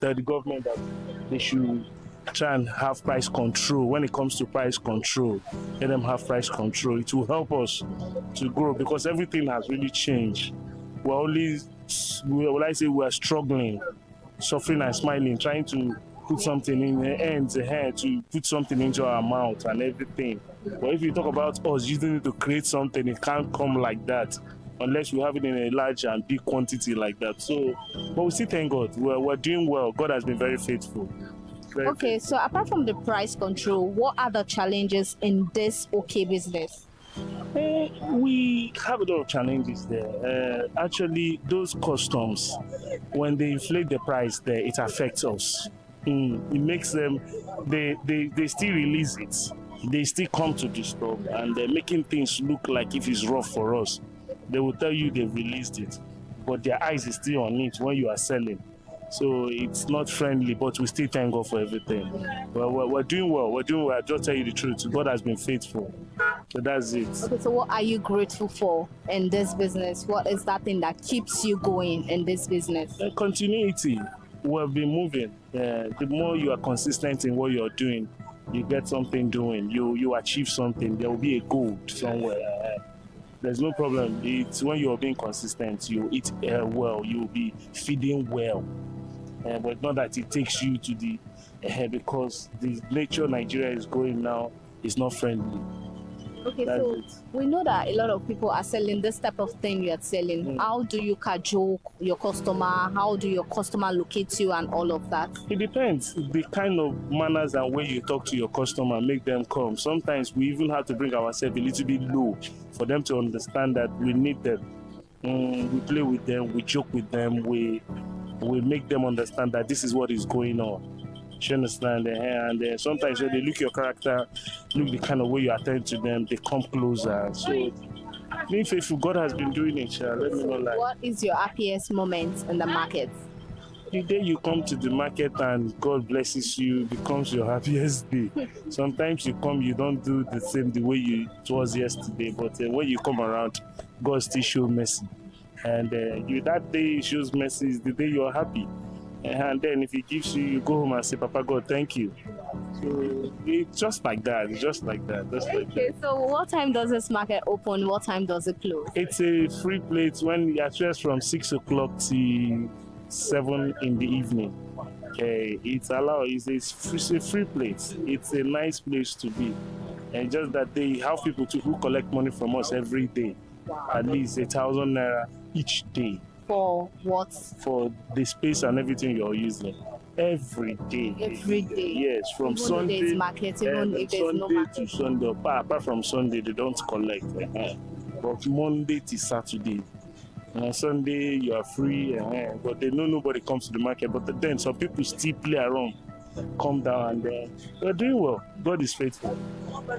tell the government that they should try and have price control. When it comes to price control, let them have price control. It will help us to grow because everything has really changed. We're only, will I say, we're struggling, suffering and smiling, trying to put something in the ends ahead, to put something into our mouth and everything. But if you talk about us using it to create something, it can't come like that unless we have it in a large and big quantity like that. So, but we still thank God. We're doing well. God has been very faithful. Okay, so apart from the price control, what are the challenges in this okay business? We have a lot of challenges there. Actually, those customs, when they inflate the price there, it affects us. It makes them, they still release it. They still come to the store and they're making things look like if it's rough for us. They will tell you they've released it, but their eyes is still on it when you are selling. So it's not friendly, but we still thank God for everything. Well, we're doing well. We're doing well. I just tell you the truth. God has been faithful. So that's it. Okay, so what are you grateful for in this business? What is that thing that keeps you going in this business? Continuity. We've been moving. The more you are consistent in what you're doing, you get something doing. You achieve something. There will be a goal somewhere. There's no problem. It's when you're being consistent, you eat well, you'll be feeding well. But not that it takes you to the because the nature Nigeria is going now is not friendly. Okay, so we know that a lot of people are selling this type of thing you are selling. How do you cajole your customer? How do your customer locate you and all of that? It depends. The kind of manners and way you talk to your customer make them come. Sometimes we even have to bring ourselves a little bit low for them to understand that we need them. We play with them, we joke with them, we make them understand that this is what is going on. You understand? And sometimes when they look your character, look the kind of way you attend to them, they come closer. So being faithful, God has been doing it. Let me not lie. What is your happiest moment in the market? The day you come to the market and God blesses you becomes your happiest day. Sometimes you come, you don't do the same the way it was yesterday, but when you come around, God still shows mercy. And that day he shows mercy is the day you are happy. And then if he gives you, you go home and say, Papa God, thank you. So it's just like that. It's just like that. Okay, so what time does this market open? What time does it close? It's a free plate when you are from 6 o'clock to 7 in the evening. It's allowed. It's a free place. It's a nice place to be. And just that they have people who collect money from us every day. Wow. At least 1,000 naira each day. For what? For the space and everything you're using. Every day. Every day? Yes, from even Sunday. If there's market, even if there's no market. To Sunday. Apart from Sunday, they don't collect. But Monday to Saturday. Sunday, you are free. But they know nobody comes to the market. But then some people still play around. Come down and we're doing well. God is faithful.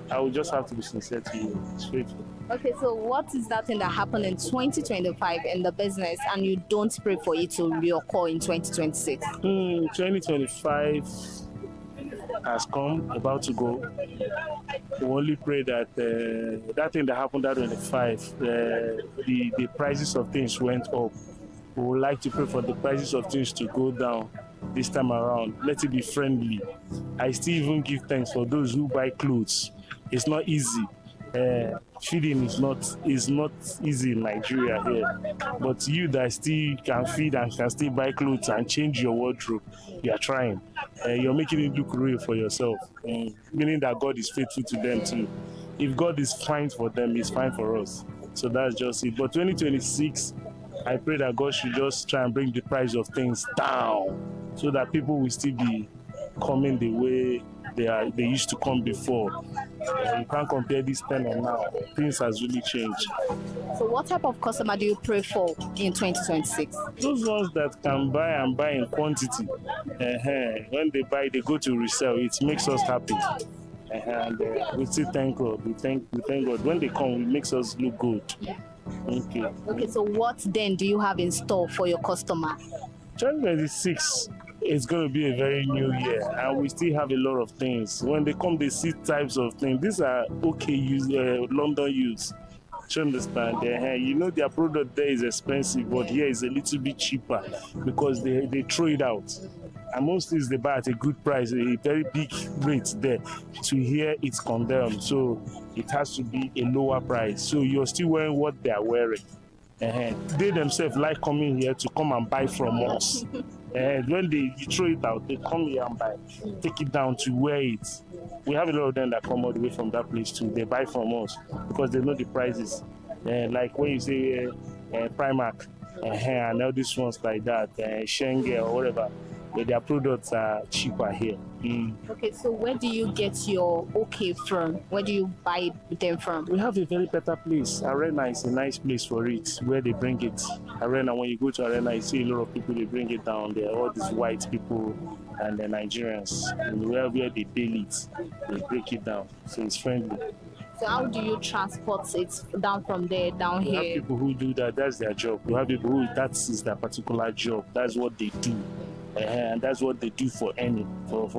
I will just have to be sincere to you. He's faithful. Okay, so what is that thing that happened in 2025 in the business and you don't pray for it to reoccur in 2026? 2025 has come, about to go. We only pray that that thing that happened at 25, the prices of things went up. We would like to pray for the prices of things to go down this time around. Let it be friendly. I still even give thanks for those who buy clothes. It's not easy. Feeding is not easy in Nigeria here. But you that still can feed and can still buy clothes and change your wardrobe, you are trying. You're making it look real for yourself. Meaning that God is faithful to them too. If God is fine for them, He's fine for us. So that's just it. But 2026, I pray that God should just try and bring the price of things down so that people will still be coming the way they used to come before. You can't compare this time and now. Things has really changed. So what type of customer do you pray for in 2026? Those ones that can buy and buy in quantity. When they buy, they go to resell. It makes us happy. And we still thank God. We thank God. When they come, it makes us look good. Okay, so what then do you have in store for your customer? 2026 is going to be a very new year, and we still have a lot of things. When they come, they see types of things. These are okay use, London use. You understand? You know their product there is expensive, but here is a little bit cheaper because they throw it out. And most things they buy at a good price, a very big rate there. To hear it's condemned, so it has to be a lower price. So you're still wearing what they are wearing. They themselves like coming here to come and buy from us. And when you throw it out, they come here and buy, take it down to wear it. We have a lot of them that come all the way from that place too. They buy from us because they know the prices. Like when you say Primark and all these ones like that, Schengen or whatever, their products are cheaper here. Okay, so where do you get your OK from? Where do you buy them from? We have a very better place. Arena is a nice place for it, where they bring it. Arena, when you go to Arena, you see a lot of people, they bring it down there. All these white people and the Nigerians, and where they bail it, they break it down. So it's friendly. So how do you transport it down from there, down here? We have people who do that. That's their job. We have people who, that is their particular job. That's what they do. And that's what they do for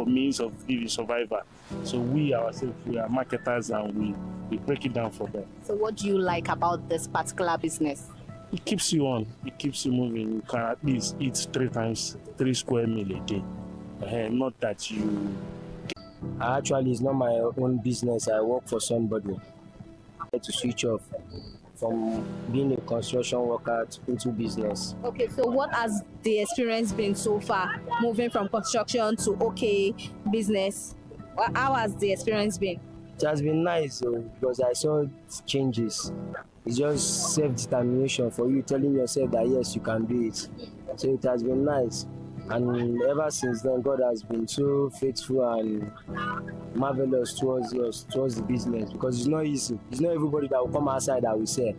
means of living survivor. So we ourselves, we are marketers, and we break it down for them. So what do you like about this particular business? It keeps you on. It keeps you moving. You can at least eat 3 square meal a day. Not that you... Actually, it's not my own business. I work for somebody. I had to switch off from being a construction worker into business. Okay, so what has the experience been so far, moving from construction to OK business? How has the experience been? It has been nice because I saw changes. It's just self-determination for you, telling yourself that yes, you can do it. So it has been nice. And ever since then, God has been so faithful and marvelous towards us, towards the business, because it's not easy. It's not everybody that will come outside that will sell.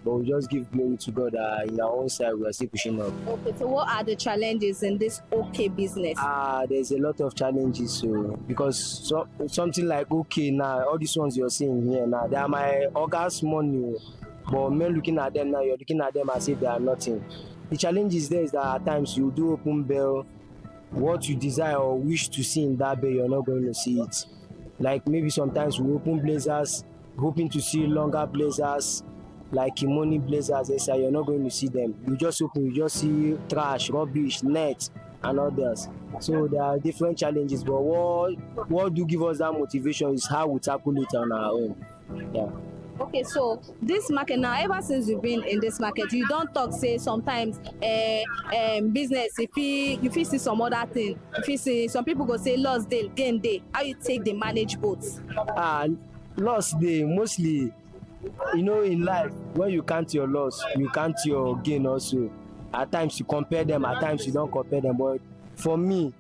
But we just give glory to God that in our own side we are still pushing up. Okay, so what are the challenges in this OK business? There's a lot of challenges. Because something like OK now, all these ones you're seeing here now, they are my August money. But men looking at them now, you're looking at them as if they are nothing. The challenge is there is that at times you do open bell, what you desire or wish to see in that bell, you're not going to see it. Like maybe sometimes we open blazers, hoping to see longer blazers, like kimono blazers, etc. You're not going to see them. You just open, you just see trash, rubbish, net, and others. So there are different challenges, but what do give us that motivation is how we tackle it on our own. Yeah. Okay, so this market now, ever since you've been in this market, you don't talk, say sometimes business, if you see some other thing, if you see some people go say loss day, gain day, how you take the manage both? Loss day, mostly, in life, when you count your loss, you count your gain also. At times you compare them, at times you don't compare them, but for me,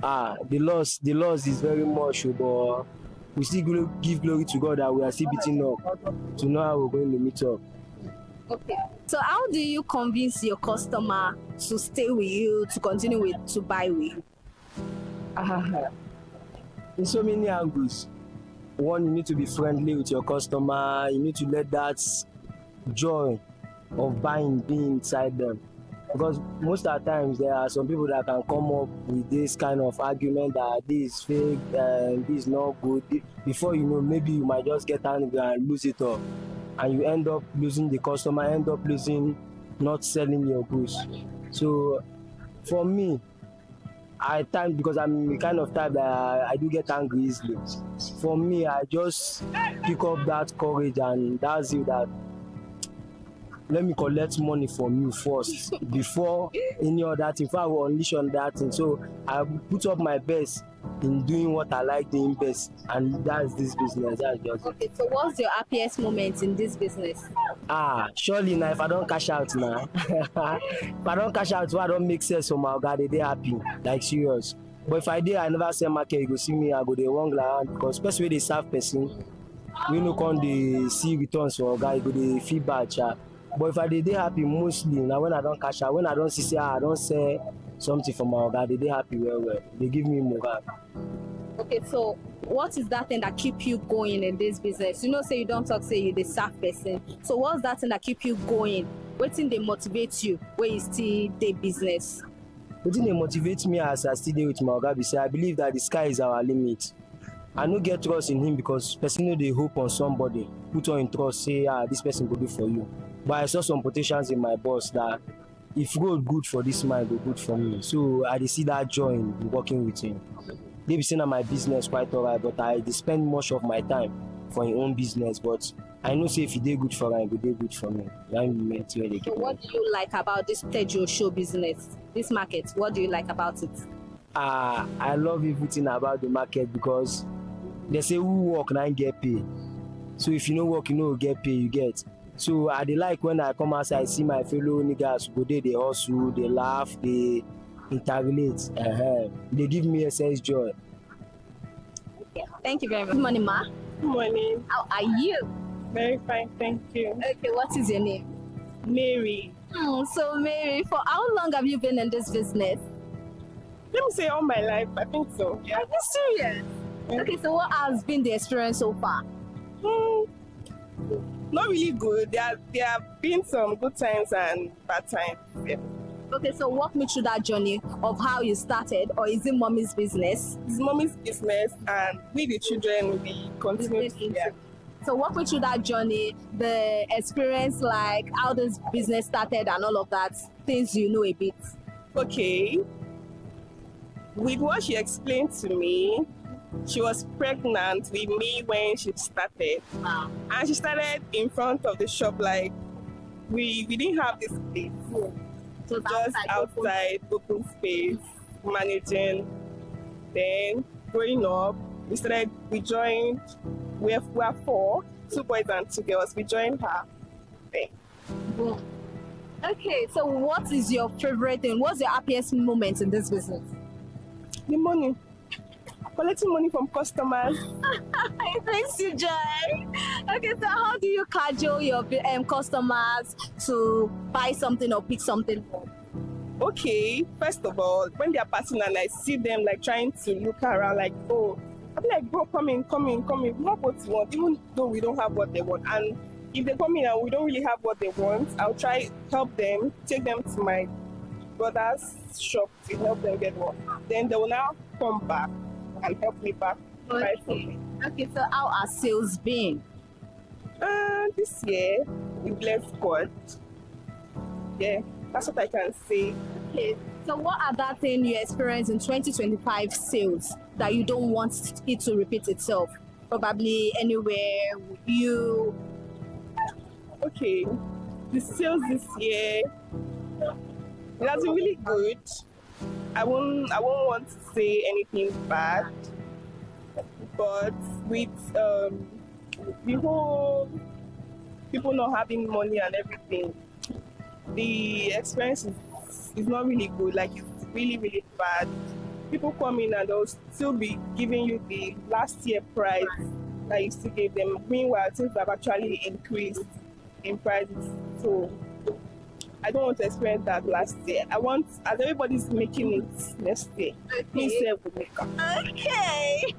the loss is very much, but we still give glory to God that we are still beating up to know how we're going to meet up. Okay. So how do you convince your customer to stay with you, to continue to buy with you? In so many angles. One, you need to be friendly with your customer. You need to let that joy of buying be inside them. Because most of the times there are some people that can come up with this kind of argument that this is fake, this is not good. Before you know, maybe you might just get angry and lose it all. And you end up losing the customer, end up losing not selling your goods. So for me, because I'm the kind of type that I do get angry easily. For me, I just pick up that courage and that's it, that let me collect money from you first before any other thing. If I will unleash on that thing, so I put up my best in doing what I like doing best, and that's this business. That's just okay. So what's your happiest moment in this business? Surely now, if I don't cash out now, if I don't cash out, so I don't make sense for my God, they happy, like serious. But if I did, I never sell market, you go see me, I go the wrong line, because especially they serve person, we no come they see returns for guy, go the feedback. But if I did happy mostly, now when I don't cash out, when I don't see I don't sell something for my guy, they happy well. They give me more. Okay, so what is that thing that keep you going in this business? Say you don't talk, say you the staff person. So what's that thing that keep you going? What thing they motivate you when you still the business? What thing they motivate me as I still there with my guy, because I believe that the sky is our limit. I no get trust in him because person know they hope on somebody, put on in trust, say this person will do for you. But I saw some potentials in my boss that if road good for this man, go good for me. So I dey see that joy in working with him. They be saying that my business quite alright, but I dey spend much of my time for him own business. But I know say if he dey good for him, go dey good for me. That mean where they So keep what do you like about this Tejo show business, this market? What do you like about it? I love everything about the market because they say who work na get pay. So if you no work, you no get pay, you get. So I dey like when I come outside, see my fellow niggas go there, they hustle, they laugh, they interrelate. They give me excess joy. Okay. Thank you very much. Good morning, ma. Good morning. How are you? Very fine, thank you. Okay, what is your name? Mary. So Mary, for how long have you been in this business? Let me say all my life, I think so. Are you serious? Okay, so what has been the experience so far? Not really good. There have been some good times and bad times. Yeah. Okay, so walk me through that journey of how you started, or is it mommy's business? It's mommy's business, and we the children, we continue to yeah. So walk me through that journey, the experience, like how this business started and all of that, things you know a bit. Okay. With what she explained to me, she was pregnant with me when she started. Wow. And she started in front of the shop, like we didn't have this place. So Just outside, open space, managing. Then growing up, we joined, we are 4, 2 boys and 2 girls. We joined her. Then. Okay, so what is your favorite thing? What's your happiest moment in this business? The money. Collecting money from customers. It brings you joy. Okay, so how do you cajole your customers to buy something or pick something up? Okay, first of all, when they are passing and I see them like trying to look around, like, oh, I'm like, bro, come in. We have what you want, even though we don't have what they want. And if they come in and we don't really have what they want, I'll try help them, take them to my brother's shop to help them get one. Then they will now come back and help me back. Okay, so how are sales been? This year, we blessed God. Yeah, that's what I can say. Okay, so what are that thing you experienced in 2025 sales that you don't want it to repeat itself? Probably anywhere you... Okay, the sales this year, it has been really good. I won't want to say anything bad, but with the whole people not having money and everything, the experience is not really good. Like, it's really, really bad. People come in and they'll still be giving you the last year price that you still gave them. Meanwhile, things have actually increased in prices. So I don't want to experience that last year. I want, as everybody's making it next year, me self will make up. Okay.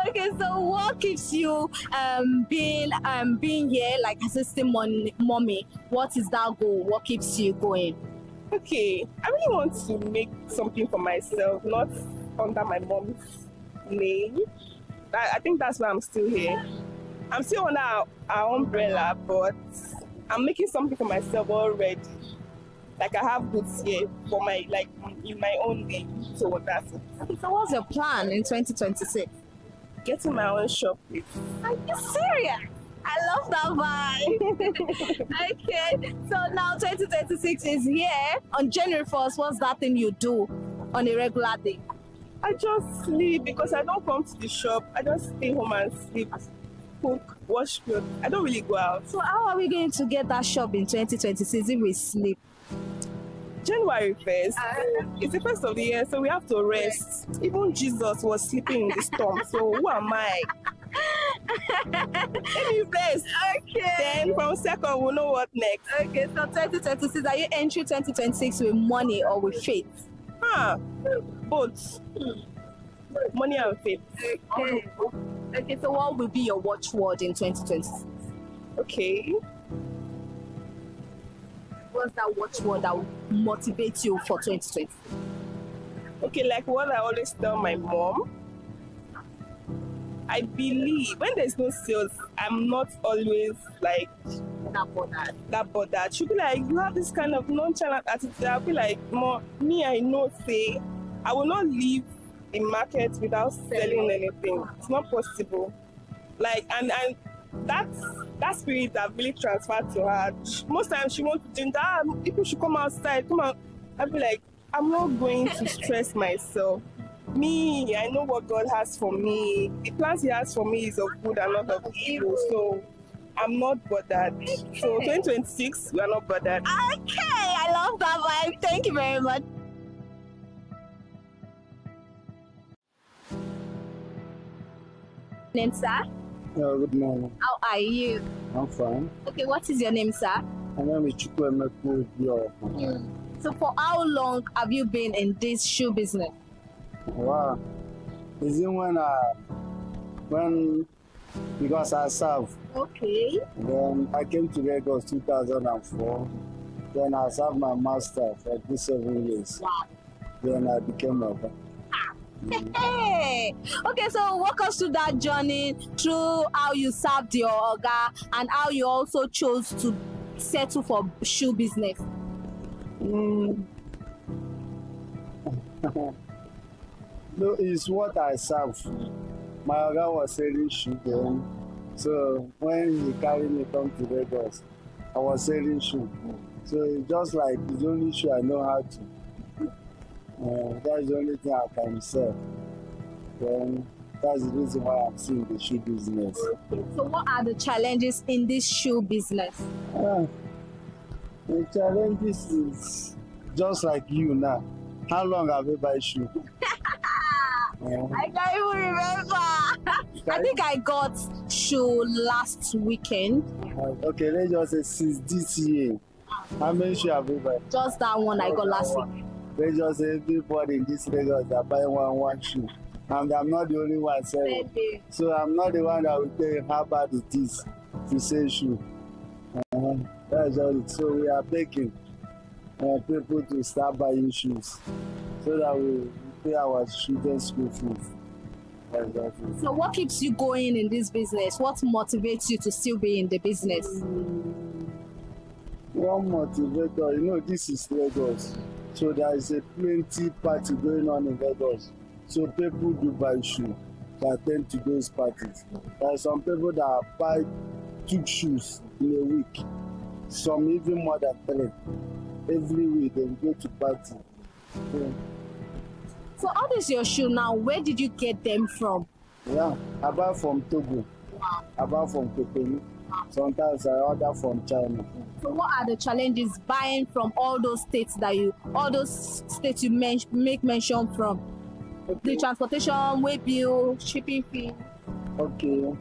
Okay, so what keeps you being here, like assisting mommy? What is that goal? What keeps you going? Okay, I really want to make something for myself, not under my mom's name. I think that's why I'm still here. I'm still under our umbrella, but I'm making something for myself already. Like, I have goods here for my, like, in my own name. So that's it. Okay, so what's your plan in 2026? Getting my own shop. Are you serious? I love that vibe. Okay, so now 2026 is here. On January 1st, what's that thing you do on a regular day? I just sleep because I don't come to the shop. I just stay home and sleep, cook, wash clothes. I don't really go out. So how are we going to get that shop in 2026 if we sleep? January 1st, it's the first of the year, so we have to rest. Even Jesus was sleeping in the storm, so who am I? Let me rest. Okay. Then from second, we'll know what next. Okay, so 2026, are you entering 2026 with money or with faith? Both. Money and faith. Okay. Okay, so what will be your watchword in 2026? Okay. What's that watchword that will motivate you for 2020? Okay, like what I always tell my mom, I believe when there's no sales, I'm not always like that bothered. She'll be like, you have this kind of nonchalant attitude. I'll be like, me, I know, say, I will not leave a market without selling anything. It's not possible. Like, and that spirit that really transferred to her. Most times she wants to ginger, people should come outside, come out. I'll be like, I'm not going to stress myself. Me, I know what God has for me. The plans He has for me is of good and not of evil. So I'm not bothered. So 2026, we are not bothered. Okay, I love that vibe. Thank you very much. Name, sir? Good morning. How are you? I'm fine. Okay, what is your name, sir? My name is Chukwuemeka. So for how long have you been in this shoe business? Wow. Is it when because I served. Okay. Then I came to Lagos 2004. Then I served my master for 7 years. Wow. Then I became a Hey. Okay, so walk us through that journey, through how you served your oga and how you also chose to settle for shoe business. No, it's what I serve. My oga was selling shoe then. So when he carried me come to Lagos, I was selling shoe. So it's just like the only shoe I know how to. That's the only thing I can sell. Then that's the reason why I'm still in the shoe business. So what are the challenges in this shoe business? The challenges is just like you now. How long have you buy shoe? I can't even remember. I think I got shoe last weekend. Okay, let's just say since this year. How many shoe have you buy? Just that one I got last week. Let's just say everybody in this Lagos are buying one shoe. And I'm not the only one selling. So I'm not the one that will tell you how bad it is to sell shoe. That's all it. So we are begging people to start buying shoes so that we pay our children's school fees. So what keeps you going in this business? What motivates you to still be in the business? One motivator, this is Lagos. So there is a plenty party going on in Lagos. So people do buy shoes. They attend to those parties. There are some people that buy 2 shoes in a week. Some even more than 3. Every week they go to party. So how is your shoe now? Where did you get them from? Yeah, I buy from Togo. I buy from Cotonou. Sometimes I order from China. So what are the challenges buying from all those states you make mention from? Okay. The transportation, way bill, shipping fee. Okay.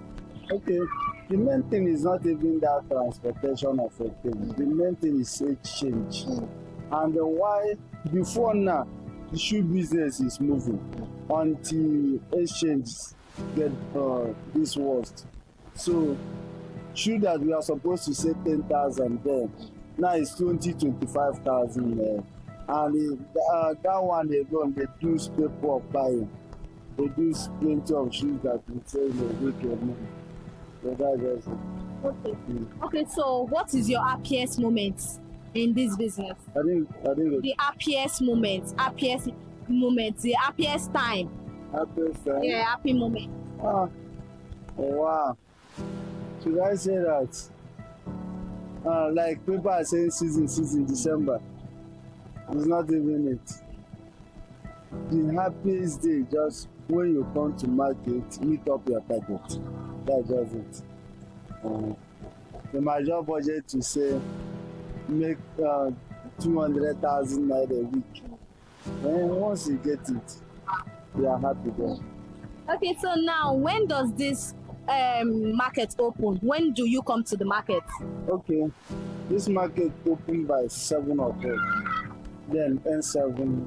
The main thing is not even that transportation of a thing. The main thing is exchange. And why before now the shoe business is moving until exchange get this worst. So shoe that we are supposed to say 10,000 there, now it's 25,000 there. And that one alone, they do people of buying. They do plenty of shoes that we sell in a week or more. So that's just it. Okay. Okay, so what is your happiest moment in this business? I think the happiest moment, the happiest time. Happiest time? Yeah, happy moment. Oh, wow. Should I say that? Like people are saying season, December. It's not even it. The happiest day just when you come to market, meet up your target. That's just it. The major budget to say make 200,000 naira a week. And once you get it, you are happy then. Okay, so now when does this market open? When do you come to the market? Okay, this market open by 7 o'clock. Then end 7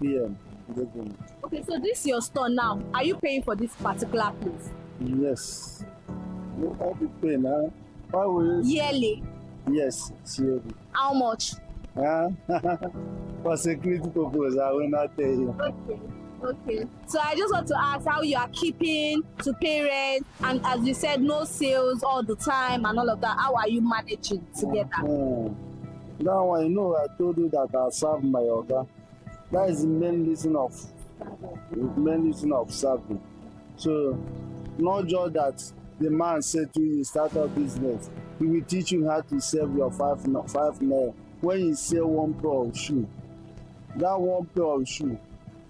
p.m. Okay, so this is your store now. Are you paying for this particular place? Yes. You have to pay now. Why will you? Yearly? Yes, it's yearly. How much? For security purpose, I will not tell you. Okay. Okay. So I just want to ask how you are keeping to pay rent, and as you said, no sales all the time and all of that. How are you managing to get that? That one, I told you that I serve my organ. That is the main reason of serving. So, not just that the man said to you, start a business. He will teach you how to save your five naira. When you sell one pair of shoe, that one pair of shoe,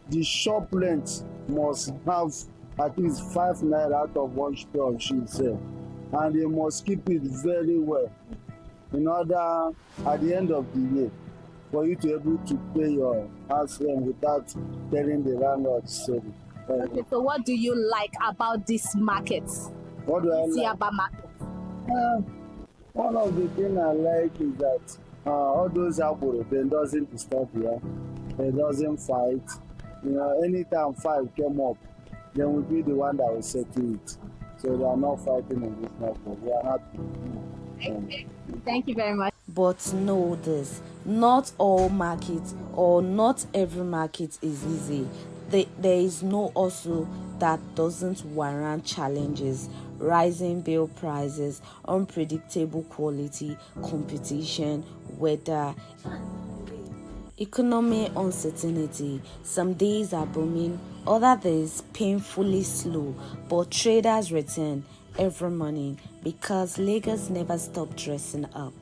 the shop length must have at least 5 naira out of one pair of shoe sale, and they must keep it very well in order at the end of the year for you to be able to pay your house rent without telling the landlord sorry. Okay, so what do you like about this market? What do I like? Yaba market. One of the things I like is that all those agboro, they doesn't disturb you. They doesn't fight. Anytime fight came up, then we'll be the one that will settle it. So they are not fighting in this market. We are happy. Thank you very much. But know this, not all markets or not every market is easy. There is no hustle that doesn't warrant challenges. Rising bill prices, unpredictable quality, competition, weather, economic uncertainty. Some days are booming, other days painfully slow, but traders return every morning because Lagos never stop dressing up.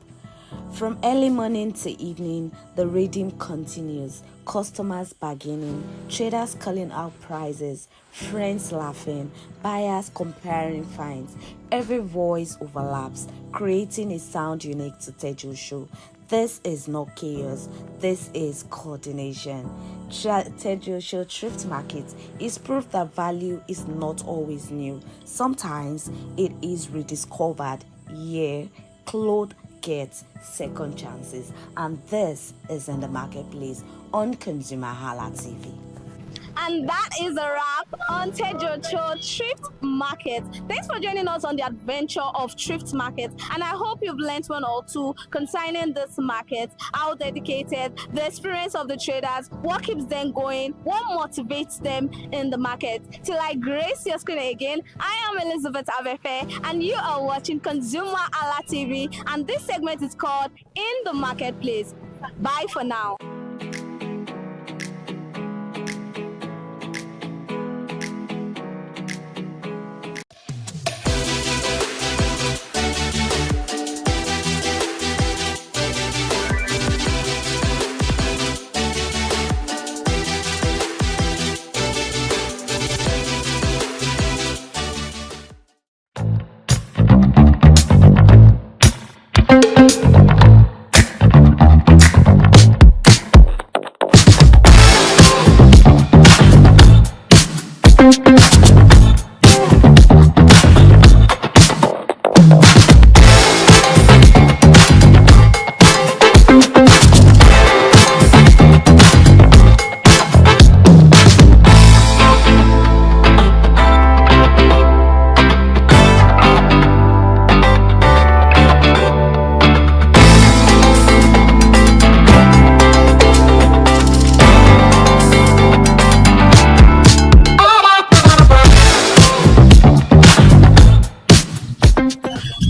From early morning to evening, the reading continues. Customers bargaining, traders calling out prices, friends laughing, buyers comparing finds. Every voice overlaps, creating a sound unique to Tejo Show. This is not chaos, this is coordination. Tejo Show Thrift Market is proof that value is not always new. Sometimes it is rediscovered. Yeah, clothes get second chances, and this is in the marketplace on ConsumerHallaTV. And that is a wrap on Tejocho Thrift Market. Thanks for joining us on the adventure of Thrift Market. And I hope you've learned one or two concerning this market, how dedicated, the experience of the traders, what keeps them going, what motivates them in the market. Till I grace your screen again, I am Elizabeth Avefe, and you are watching ConsumerHallaTV. And this segment is called In the Marketplace. Bye for now.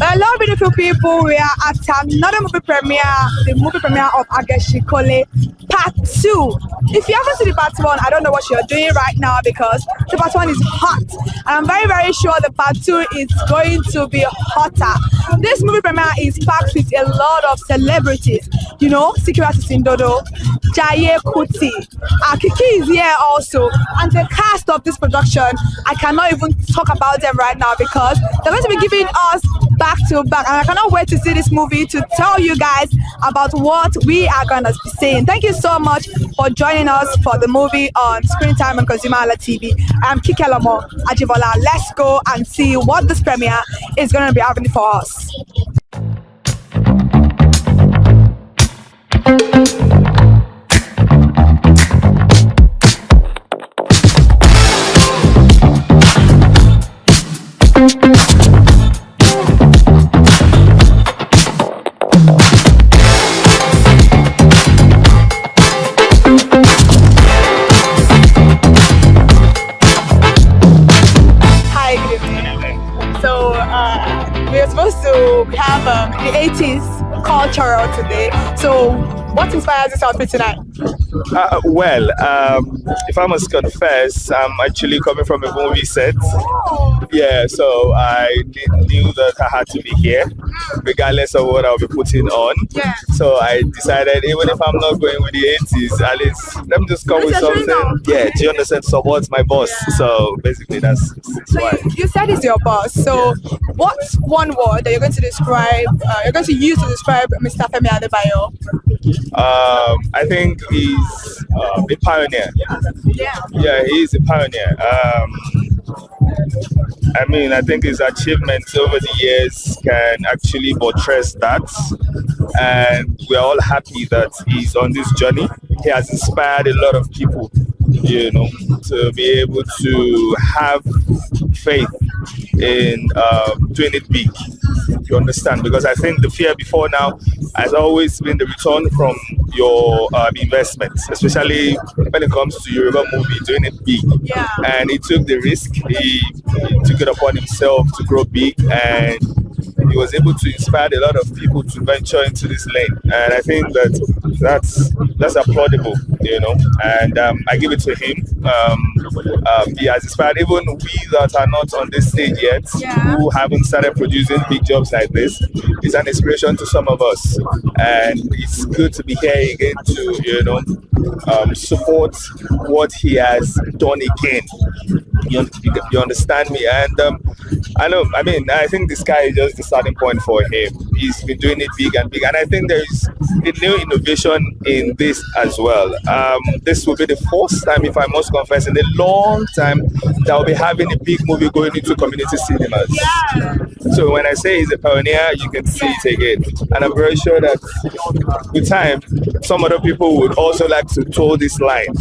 Hello, beautiful people. We are at another movie premiere, the movie premiere of Advocacy Part 2. If you haven't seen the Part 1, I don't know what you're doing right now because the Part 1 is hot. And I'm very, very sure the Part 2 is going to be hotter. This movie premiere is packed with a lot of celebrities. You know, Sikira Sindodo, Jaye Kuti, Akiki is here also. And the cast of this production, I cannot even talk about them right now because they're going to be giving us back to back, and I cannot wait to see this movie to tell you guys about what we are gonna be saying. Thank you so much for joining us for the movie on Screen Time on ConsumerHallaTV. I'm Kikelomo Ajibola. Let's go and see what this premiere is gonna be having for us. So we have the 80s cultural today. So what inspires this outfit tonight? If I must confess, I'm actually coming from a movie set. Yeah, so I knew that I had to be here, regardless of what I'll be putting on. Yeah. So I decided, even if I'm not going with the 80s, at least let me just come with something. Yeah, do you understand? Support my boss. So basically, that's why. You said he's your boss. So what's one word that you're going to describe? You're going to use to describe Mr. Femi Adebayo? I think he's a pioneer. Yeah. Yeah, he's a pioneer. I think his achievements over the years can actually buttress that. And we're all happy that he's on this journey. He has inspired a lot of people, to be able to have faith in doing it big. You understand? Because I think the fear before now has always been the return from your investments, especially when it comes to Yoruba movie, doing it big. Yeah. And he took the risk. He took it upon himself to grow big, and he was able to inspire a lot of people to venture into this lane. And I think that's applaudable, and I give it to him. He has inspired even we that are not on this stage yet, who haven't started producing big jobs like this. It's an inspiration to some of us, and it's good to be here again to support what he has done again. You understand me? And I think the sky is just the starting point for him. He's been doing it big and big, and I think there is a new innovation in this as well. This will be the first time, if I must confess, in a long time that we'll be having a big movie going into community cinemas. Yeah. So when I say he's a pioneer, you can see it again. And I'm very sure that with time, some other people would also like to toe this line.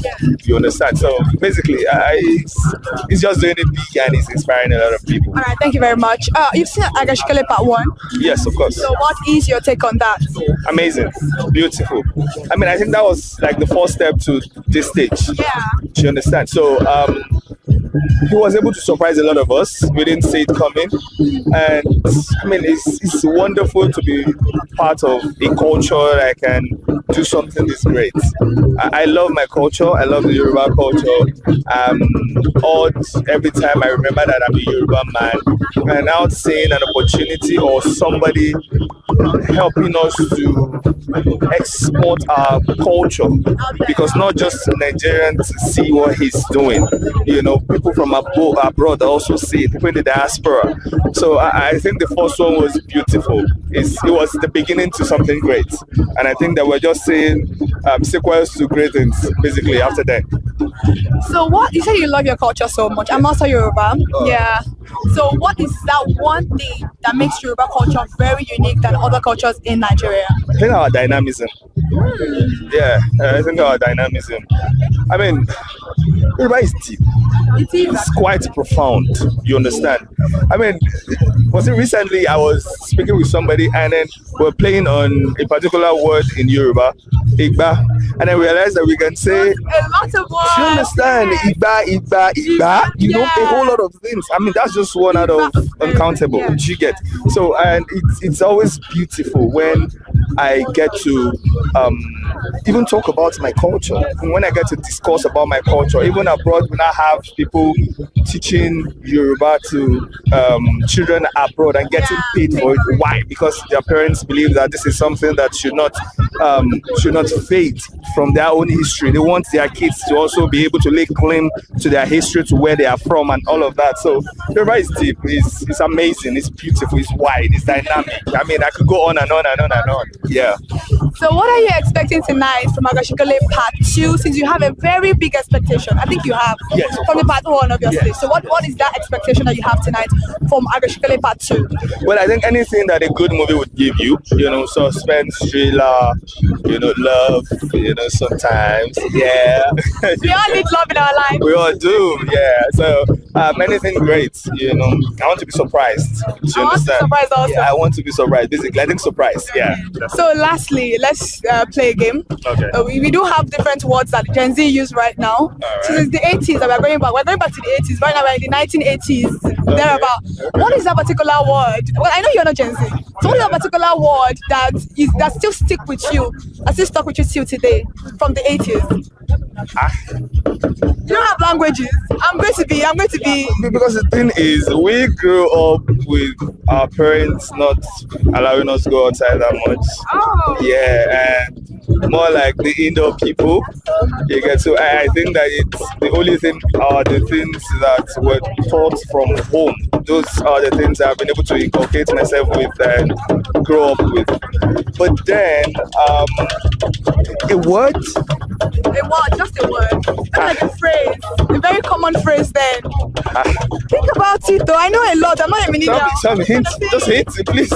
You understand? So basically, he's just doing it big and he's inspiring a lot of people. All right, thank you very much. You've seen Agashikele Part 1? Yes, of course. So what is your take on that? Amazing. Beautiful. I think that was like the first step to this stage. Yeah. Do you understand? So he was able to surprise a lot of us. We didn't see it coming. And it's wonderful to be part of a culture that can do something this great. I love my culture. I love the Yoruba culture. Odd every time I remember that I'm a Yoruba man. And now seeing an opportunity or somebody helping us to export our culture, because not just Nigerians see what he's doing, people from abroad also see it, people in the diaspora. So I think the first one was beautiful. It was the beginning to something great, and I think that we're just saying sequels to great things basically after that. So what, you say you love your culture so much. I'm also Yoruba. Yeah. So what is that one thing that makes Yoruba culture very unique than other cultures in Nigeria? I think our dynamism. Yeah, I think our dynamism. Yoruba is deep. It's quite profound. You understand? Was it recently I was speaking with somebody and then we're playing on a particular word in Yoruba, Igba, and I realized that we can say a lot of words. You understand? Igba, a whole lot of things. That's just one out of uncountable. You get? So, and it's always beautiful when I get to even talk about my culture. And when I get to discuss about my culture, even abroad, when I have people teaching Yoruba to children abroad and getting paid for it. Why? Because their parents believe that this is something that should not fade from their own history. They want their kids to also be able to lay claim to their history, to where they are from, and all of that. So Yoruba is deep. It's amazing. It's beautiful. It's wide. It's dynamic. I could go on and on and on and on. Yeah. So what are you expecting tonight from Agashikele Part 2, since you have a very big expectation? I think you have. Yes. From the Part 1, obviously. Yes. So what is that expectation that you have tonight from Agashikele Part 2? Well, I think anything that a good movie would give you, suspense, thriller, love, sometimes, yeah. We all need love in our life. We all do, yeah. So anything great, I want to be surprised. Do you understand? Surprised also. Yeah, I want to be surprised. Basically, I think surprise. Yeah. So lastly, let's play a game. Okay. We do have different words that Gen Z use right now. Right. So it's the 80s that we're going back. We're going back to the 80s. Right now we're in the 1980s. Thereabout. What is that particular word? Well, I know you're not Gen Z. So what's a particular word that still stick with you, that still stuck with you till today from the 80s? You don't have languages. I'm going to be. Because the thing is, we grew up with our parents not allowing us to go outside that much. Oh. Yeah, and more like the indoor people. You get, so I think that it's the only thing are the things that were taught from home. Those are the things I've been able to inculcate myself with and grow up with. But then, a word. A word, just a word. That's like a phrase, a very common phrase then. Think about it though, I know a lot, I'm not a millionaire. Some hints, just hints, please.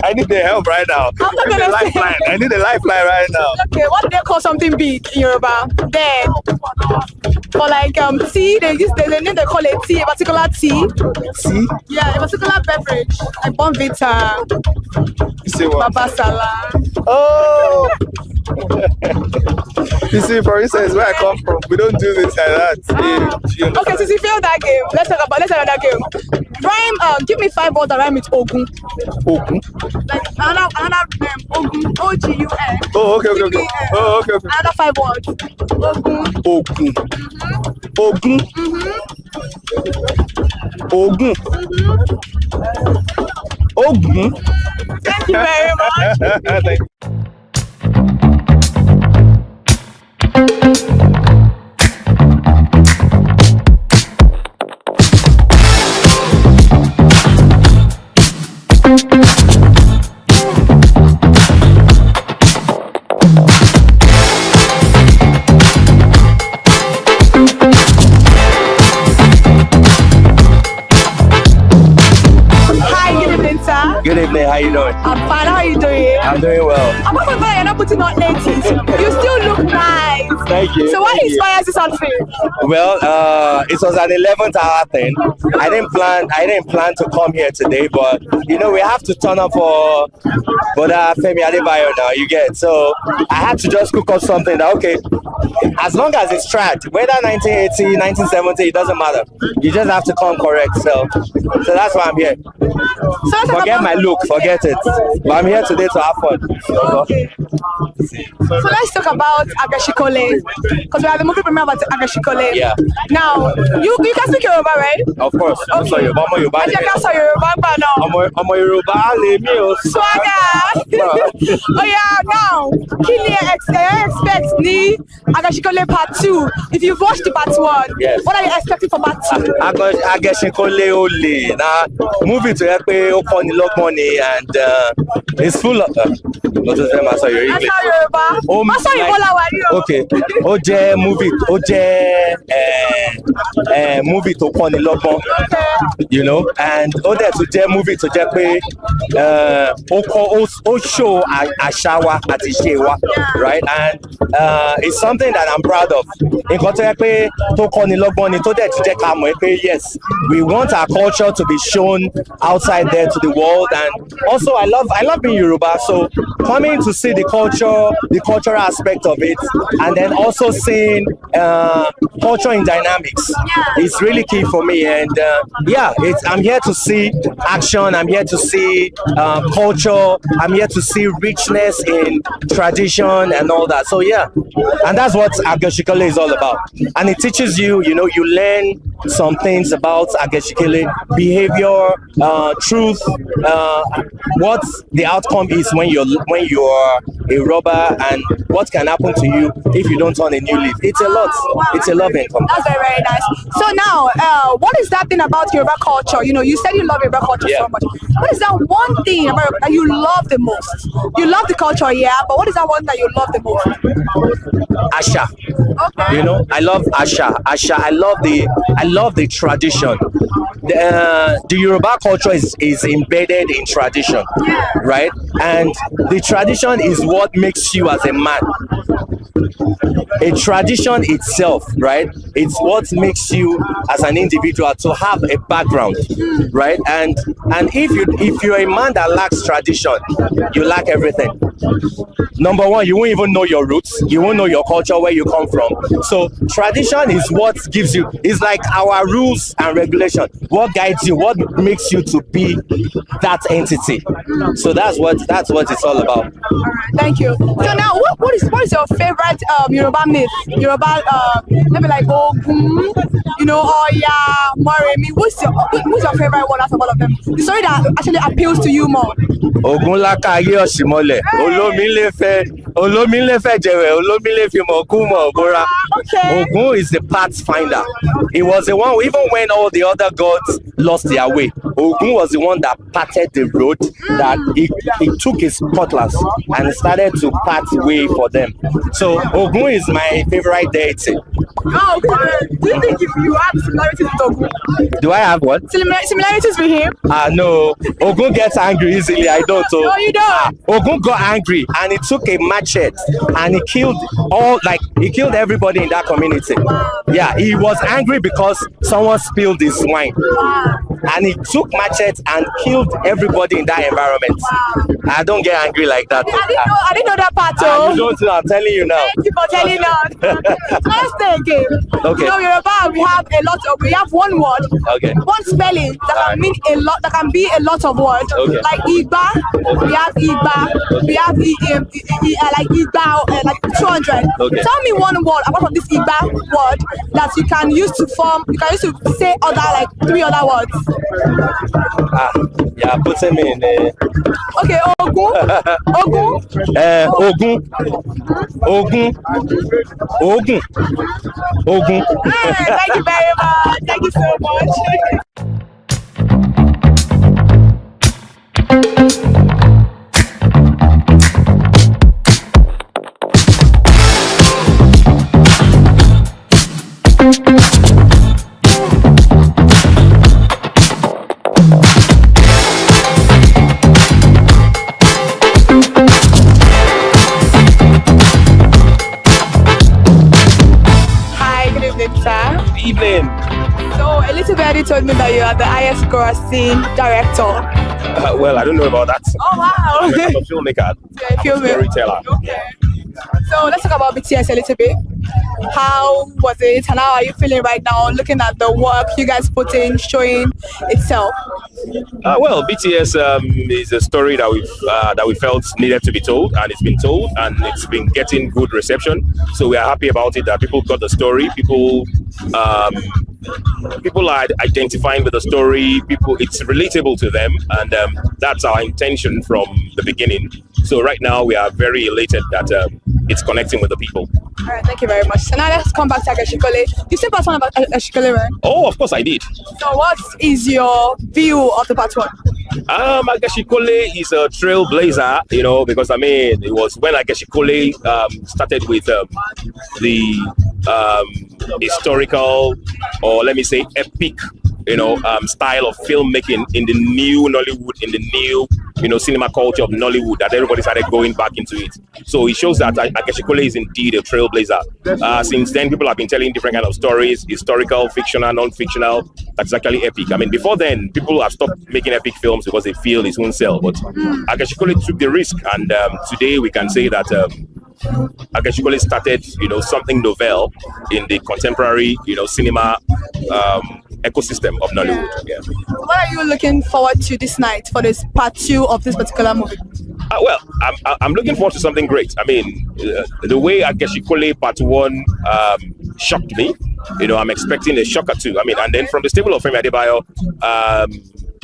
I need the help right now. I'm not gonna say. Lifeline. I need a lifeline right now. Okay, what do they call something big in Yoruba? Then, for like tea, there's a name they call it tea, a particular tea. Tea? Yeah, a particular beverage, like Bonvita, You say what? Babasala. Oh! You see, for instance, where I come from, we don't do this like that. You know? Okay, since you failed that game, let's talk another game. Rhyme, give me 5 words that rhyme with Ogun. Ogun? Like another Ogun, O-G-U-N. Oh, okay. Oh, okay. Another 5 words. Ogun. Ogun. Ogun. Ogun. Thank you very much. Thank you. Good evening, how you doing? I'm fine, how are you doing? I'm doing well. I'm not glad you're not putting on 80s. You still look nice. Thank you. So what inspires this outfit? Well, it was an 11th hour thing. I didn't plan to come here today, but you know we have to turn up for Femi Adebayo now. You get, so I had to just cook up something that okay, as long as it's tracked, whether 1980, 1970, it doesn't matter. You just have to come correct. So that's why I'm here. So Forget my look, forget it. But I'm here today to have fun. Okay. So let's talk about Agashikole, because we have the movie premiere about Agashikole. Yeah. Now, you can speak Yoruba, right? Of course. Okay. So Yoruba, I can say Yoruba, but no. I'm a Yoruba, leave me. Swagger. Oh yeah. Now, Kili expects the Agashikole Part 2. If you've watched the Part 1, yes. What are you expecting for Part 2? Agashikole Ole. Now, movie to help me open the lock money and it's full of. Not to them, I saw your English. That's how Yoruba. Okay. Ó jẹ́ movie tó kọ́ni lọ́gbọ́n, you know, and ó dẹ̀ tún jẹ́ movie tó jẹ́ pé ó show àṣà wa àti ìṣe wa, right? And it's something that I'm proud of. Nǹkan tó jẹ́ pé tó kọ́ni lọ́gbọ́n ni tó dẹ̀ tún jẹ́ ká mọ̀ pé yes, we want our culture to be shown outside there to the world. And also I love being Yoruba, so coming to see the cultural aspect of it, and then also seeing culture in dynamics is really key for me. And I'm here to see action, I'm here to see culture, I'm here to see richness in tradition and all that. So yeah, and that's what Agashikole is all about. And it teaches you, you learn some things about Agashikole, behavior, truth, what the outcome is when you're a robber, and what can happen to you if you don't turn a new leaf. It's a lot. It's a love income. That's very, very nice. So now, what is that thing about Yoruba culture? You said you love Yoruba culture so much. What is that one thing about that you love the most? You love the culture, yeah, but what is that one that you love the most? Asha. Okay. I love Asha. I love the tradition. The Yoruba culture is embedded in tradition, right? And the tradition is what makes you as a man. A tradition itself, right? It's what makes you as an individual to have a background, right? And if you're a man that lacks tradition, you lack everything. number one, you won't even know your roots. You won't know your culture, where you come from. So tradition is what gives you. It's like our rules and regulation. What guides you? What makes you to be that entity? So that's what it's all about. Thank you. So now, what is your favorite Yoruba myth? Yoruba, maybe like Ogun, Oya, Moremi. Who's your favorite one out of all of them? The story that actually appeals to you more. Ogun lakaye osimole. Olomile fe jewe. Olomile fi mo ku mo bora. Ogun is the pathfinder. He was the one, even when all the other gods lost their way, Ogun was the one that parted the road, that he took his cutlass and started to part way for them. So Ogun is my favorite deity. Oh, do you think you have similarities with Ogun? Do I have what? Similarities with him? No. Ogun gets angry easily. I don't. So, no, you don't. Ogun got angry and he took a machete and he killed everybody in that community. Yeah, he was angry because someone spilled his wine. And he took machete and killed everybody in that environment. I don't get angry like that. I didn't know that part. You don't know, I'm telling you now. Thank you for telling us. Let's stay again. Okay. Yoruba, we have one word, okay, one spelling that can mean a lot, that can be a lot of words. Okay. Like Igba, we have Igba, we have like Igba, like 200. Okay. Tell me one word apart from this Igba word that you can use to say other, like 3 other words. Yeah, putting me in there. Okay, Ogun. Ogun. Thank you very much. Thank you so much. Evening. So a little bit already told me that you are the highest grossing director. Well, I don't know about that. Oh wow! I'm a filmmaker. Yeah, I'm a storyteller. Okay. So let's talk about BTS a little bit. How was it, and how are you feeling right now? Looking at the work you guys put in, showing itself. Well, BTS is a story that we felt needed to be told, and it's been told, and it's been getting good reception. So we are happy about it. That people got the story. People are identifying with the story. It's relatable to them, and that's our intention from the beginning. So right now we are very elated that it's connecting with the people. All right, thank you very much. So now let's come back to Agashikole. You said part one about Agashikole, right? Oh, of course I did. So what is your view of the part one? Agashikole is a trailblazer, because it was when Agashikole started with the historical, or let me say epic, style of filmmaking in the new Nollywood, in the new, cinema culture of Nollywood, that everybody started going back into it. So it shows that Agashikole is indeed a trailblazer. Since then, people have been telling different kind of stories, historical, fictional, non-fictional, that's actually epic. Before then, people have stopped making epic films because they feel it won't sell. But Agashikole took the risk, and today we can say that Agashikole started, something novel in the contemporary, cinema ecosystem of Nollywood. Yeah. What are you looking forward to this night for this part 2 of this particular movie? Well, I'm looking forward to something great. The way Agashikole part 1 shocked me, I'm expecting a shocker too. And then from the stable of Femi Adebayo,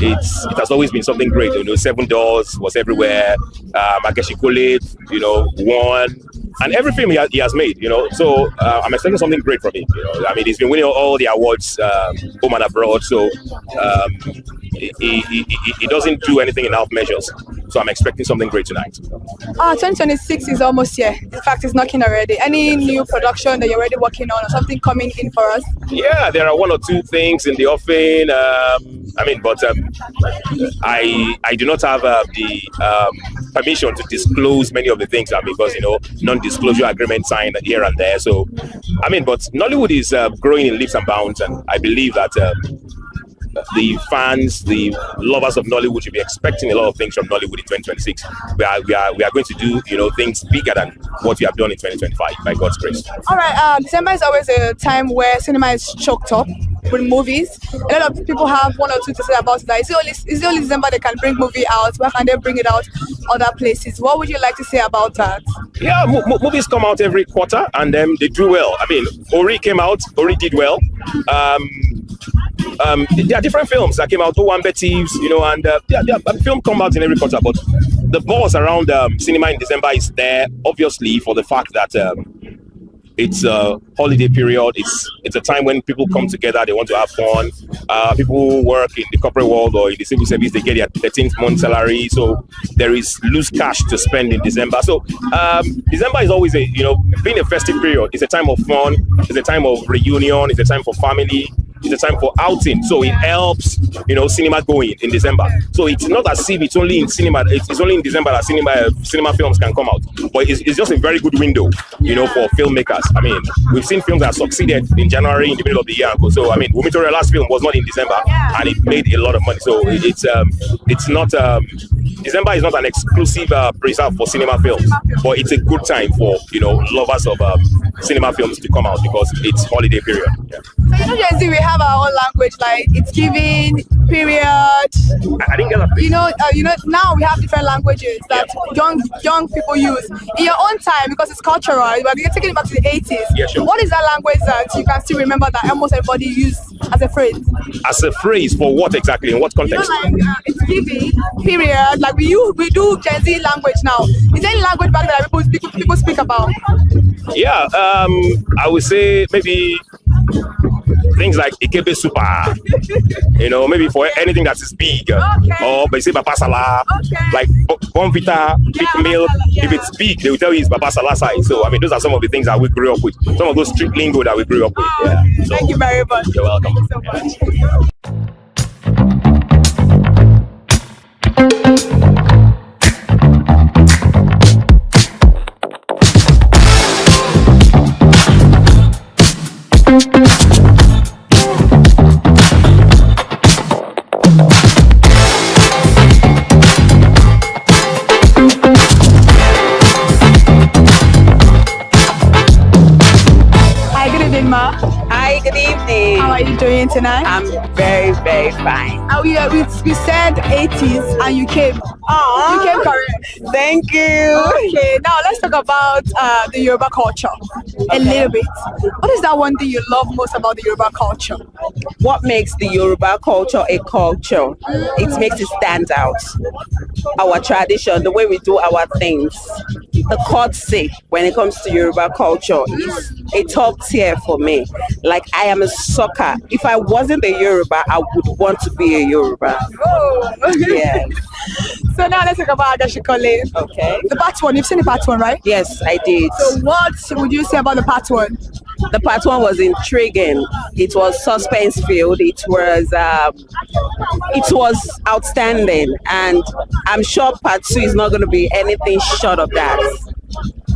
it has always been something great. 7 Doors was everywhere. Agashikole, won, and every film he has made. So I'm expecting something great from him. He's been winning all the awards home and abroad. So he doesn't do anything in half measures. So I'm expecting something great tonight. 2026 is almost here. In fact, it's knocking already. Any new production that you're already working on, or something coming in for us? Yeah, there are 1 or 2 things in the offing. But I do not have the permission to disclose many of the things, because non-disclosure agreement signed here and there. So but Nollywood is growing in leaps and bounds, and I believe that the fans, the lovers of Nollywood should be expecting a lot of things from Nollywood in 2026. We are going to do, things bigger than what we have done in 2025 by God's grace. All right. December is always a time where cinema is choked up with movies. A lot of people have one or two to say about that. Is it only December they can bring movie out? Why can't they bring it out other places? What would you like to say about that? Yeah, movies come out every quarter and they do well. I mean, Ori came out, Ori did well. There are different films that came out, Owambe Thieves, and film come out in every quarter, but the buzz around cinema in December is there, obviously, for the fact that it's a holiday period. It's a time when people come together, they want to have fun. People who work in the corporate world or in the civil service, they get their 13th month salary, so there is loose cash to spend in December. So December is always being a festive period. It's a time of fun, it's a time of reunion, it's a time for family, it's a time for outing. So it helps, cinema going in December. So it's not as if it's only in cinema, it's only in December that cinema films can come out. But it's just a very good window, for filmmakers. I mean, we've seen films that succeeded in January, in the middle of the year. So, I mean, Wumitori's last film was not in December, and it made a lot of money. So it's not, December is not an exclusive preserve for cinema films, but it's a good time for, lovers of cinema films to come out because it's holiday period. Yeah. So, Gen Z, we have our own language, like it's giving, period. I didn't get that. Now we have different languages that young people use. In your own time, because it's cultural, but you're taking it back to the 80s. Yeah, sure. What is that language that you can still remember that almost everybody used as a phrase? As a phrase for what exactly? In what context? It's giving, period. Like we do Gen Z language now. Is there any language back there that people speak about? Yeah, I would say maybe things like Ikebe Super, maybe for anything that is big, or they say Babasala, like Bonvita, big milk. If it's big, they will tell you it's Babasala size. So, I mean, those are some of the things that we grew up with, some of those street lingo that we grew up with. Yeah. So, thank you very much. You're welcome. Thank you so much. Hi, good evening. How are you doing tonight? I'm very, very fine. We said 80s and you came. Aww. You came correct. Thank you. Okay, now let's talk about the Yoruba culture a little bit. What is that one thing you love most about the Yoruba culture? What makes the Yoruba culture a culture? It makes it stand out. Our tradition, the way we do our things, the courtesy when it comes to Yoruba culture is a top tier for me. Like I am a sucker. If I wasn't a Yoruba, I would want to be a Yoruba. Oh, yeah. So now let's talk about Adeshikole. Okay. The part one, you've seen the part one, right? Yes, I did. So what would you say about the part one? The part one was intriguing. It was suspense filled. It was outstanding, and I'm sure part two is not going to be anything short of that.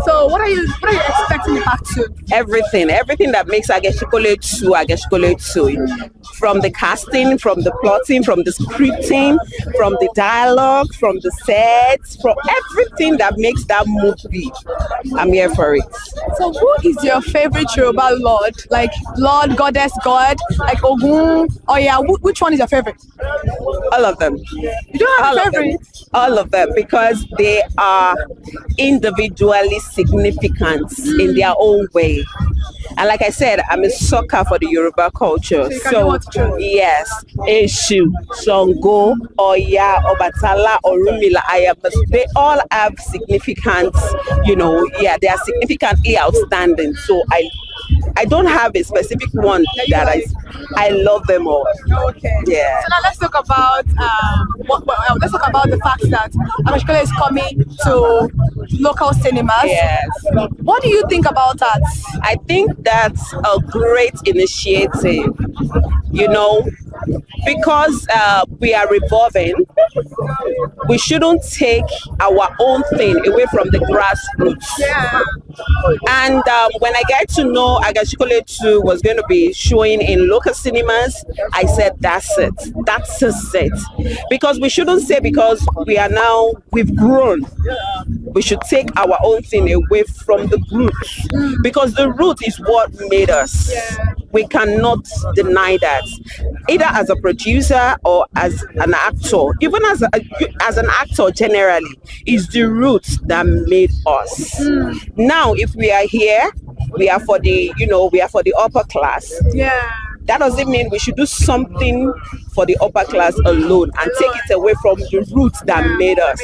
So what are you expecting in part two? Everything that makes Ageshikole 2. From the casting, from the plotting, from the scripting, from the dialogue, from the sets, from everything that makes that movie. I'm here for it. So who is your favorite Yoruba lord? Like Lord, Goddess, God, like Ogun? Oh yeah, which one is your favorite? All of them. You don't have a favorite? All of them, because they are individually significant in their own way. And like I said, I'm a sucker for the Yoruba culture. So yes, Eshu, Songo, Oya, Obatala, Orumila, they all have significance, they are significantly outstanding. So I don't have a specific one that I love them all. Okay. Yeah. So now let's talk about the fact that Ageshikole is coming to local cinemas. Yes. What do you think about that? I think that's a great initiative. Because we are revolving, we shouldn't take our own thing away from the grassroots. Yeah. And when I get to know Agashikole 2 was going to be showing in local cinemas, I said, that's it. That's just it. Because we shouldn't say because we've grown, we should take our own thing away from the roots. Because the root is what made us. We cannot deny that. Either as a producer or as an actor, even as an actor generally, is the roots that made us. Now, if we are here, we are for the upper class. Yeah. That doesn't mean we should do something for the upper class alone and take it away from the roots that made us.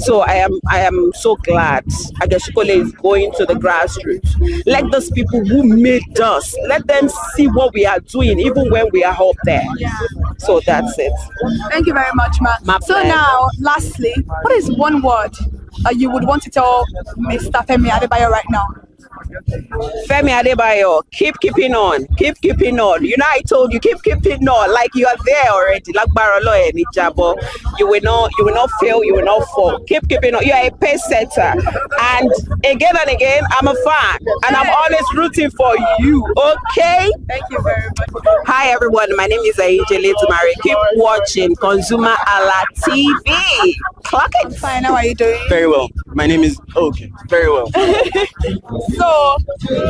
So I am so glad Agashikole is going to the grassroots. Let those people who made us, let them see what we are doing even when we are up there. So that's it. Thank you very much, ma. So now, lastly, what is one word that you would want to tell Mr. Femi Adebayo right now? Femi Adebayo, keep keeping on. You know, I told you, keep keeping on. Like you are there already. Like Barolo and Ijabo. You will not fail, you will not fall. Keep keeping on. You are a pace setter. And again, I'm a fan. And I'm always rooting for you. Okay? Thank you very much. Hi everyone, my name is Aijele Tumare. Keep watching ConsumerHallaTV. Clock it. Fine, how are you doing? Very well. My name is very well. So,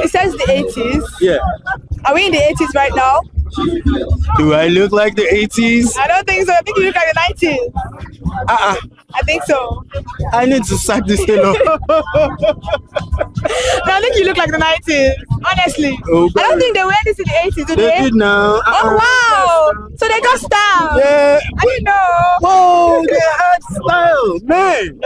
it says the 80s. Yeah. Are we in the 80s right now? Do I look like the 80s? I don't think so. I think you look like the 90s. I think so. I need to sack this thing up. No, I think you look like the 90s. Honestly. Oh, I don't think they wear this in the 80s, do they they? did now. Oh, wow. So they got style. Yeah. I didn't know. Whoa, they had style. Man.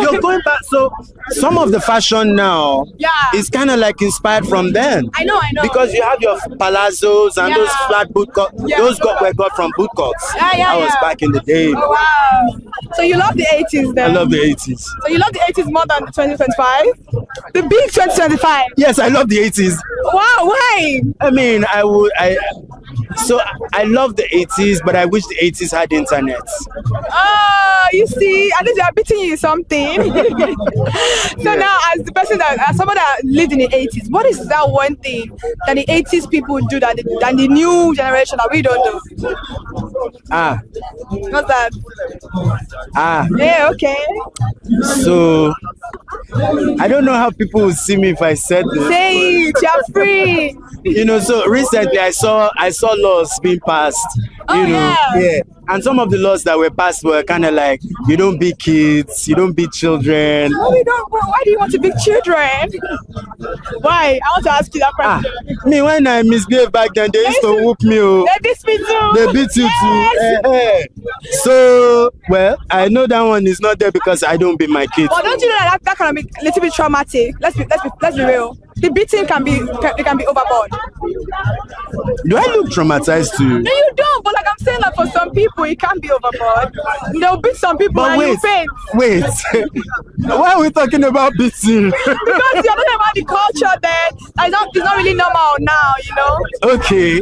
You're going back. So, some of the fashion now is kind of like inspired from then. I know. Because you have your palazzos and those flat boot cuts. Those were got from boot cuts. That was back in the day. Oh, wow. So you love the 80s then? I love the 80s. So you love the 80s more than 2025? The big 2025? Yes, I love the 80s. Wow, why? I mean, I love the 80s, but I wish the 80s had internet. Oh, you see, I think they are beating you something. So now, as someone that lived in the 80s, what is that one thing that the 80s people do that the new generation that we don't do? What's that? Yeah, okay. So I don't know how people will see me if I said this. Say it, you're free. You know, so recently I saw laws being passed. Yeah. And some of the laws that were passed were kind of like, you don't beat kids, you don't beat children. No, we don't. Why do you want to beat children? Why? I want to ask you that question. Me, when I misbehaved back then, they used to whoop me. They beat me too. They beat you too. So, well, I know that one is not there because I don't beat my kids. But don't you know that can be a little bit traumatic? Let's be real. The beating can be overboard. Do I look traumatized to you? No, you don't. But like I'm saying, that for some people, it can be overboard. They'll beat some people but and you faint. Wait. Why are we talking about beating? Because you're talking about the culture there. It's not really normal now, you know? Okay.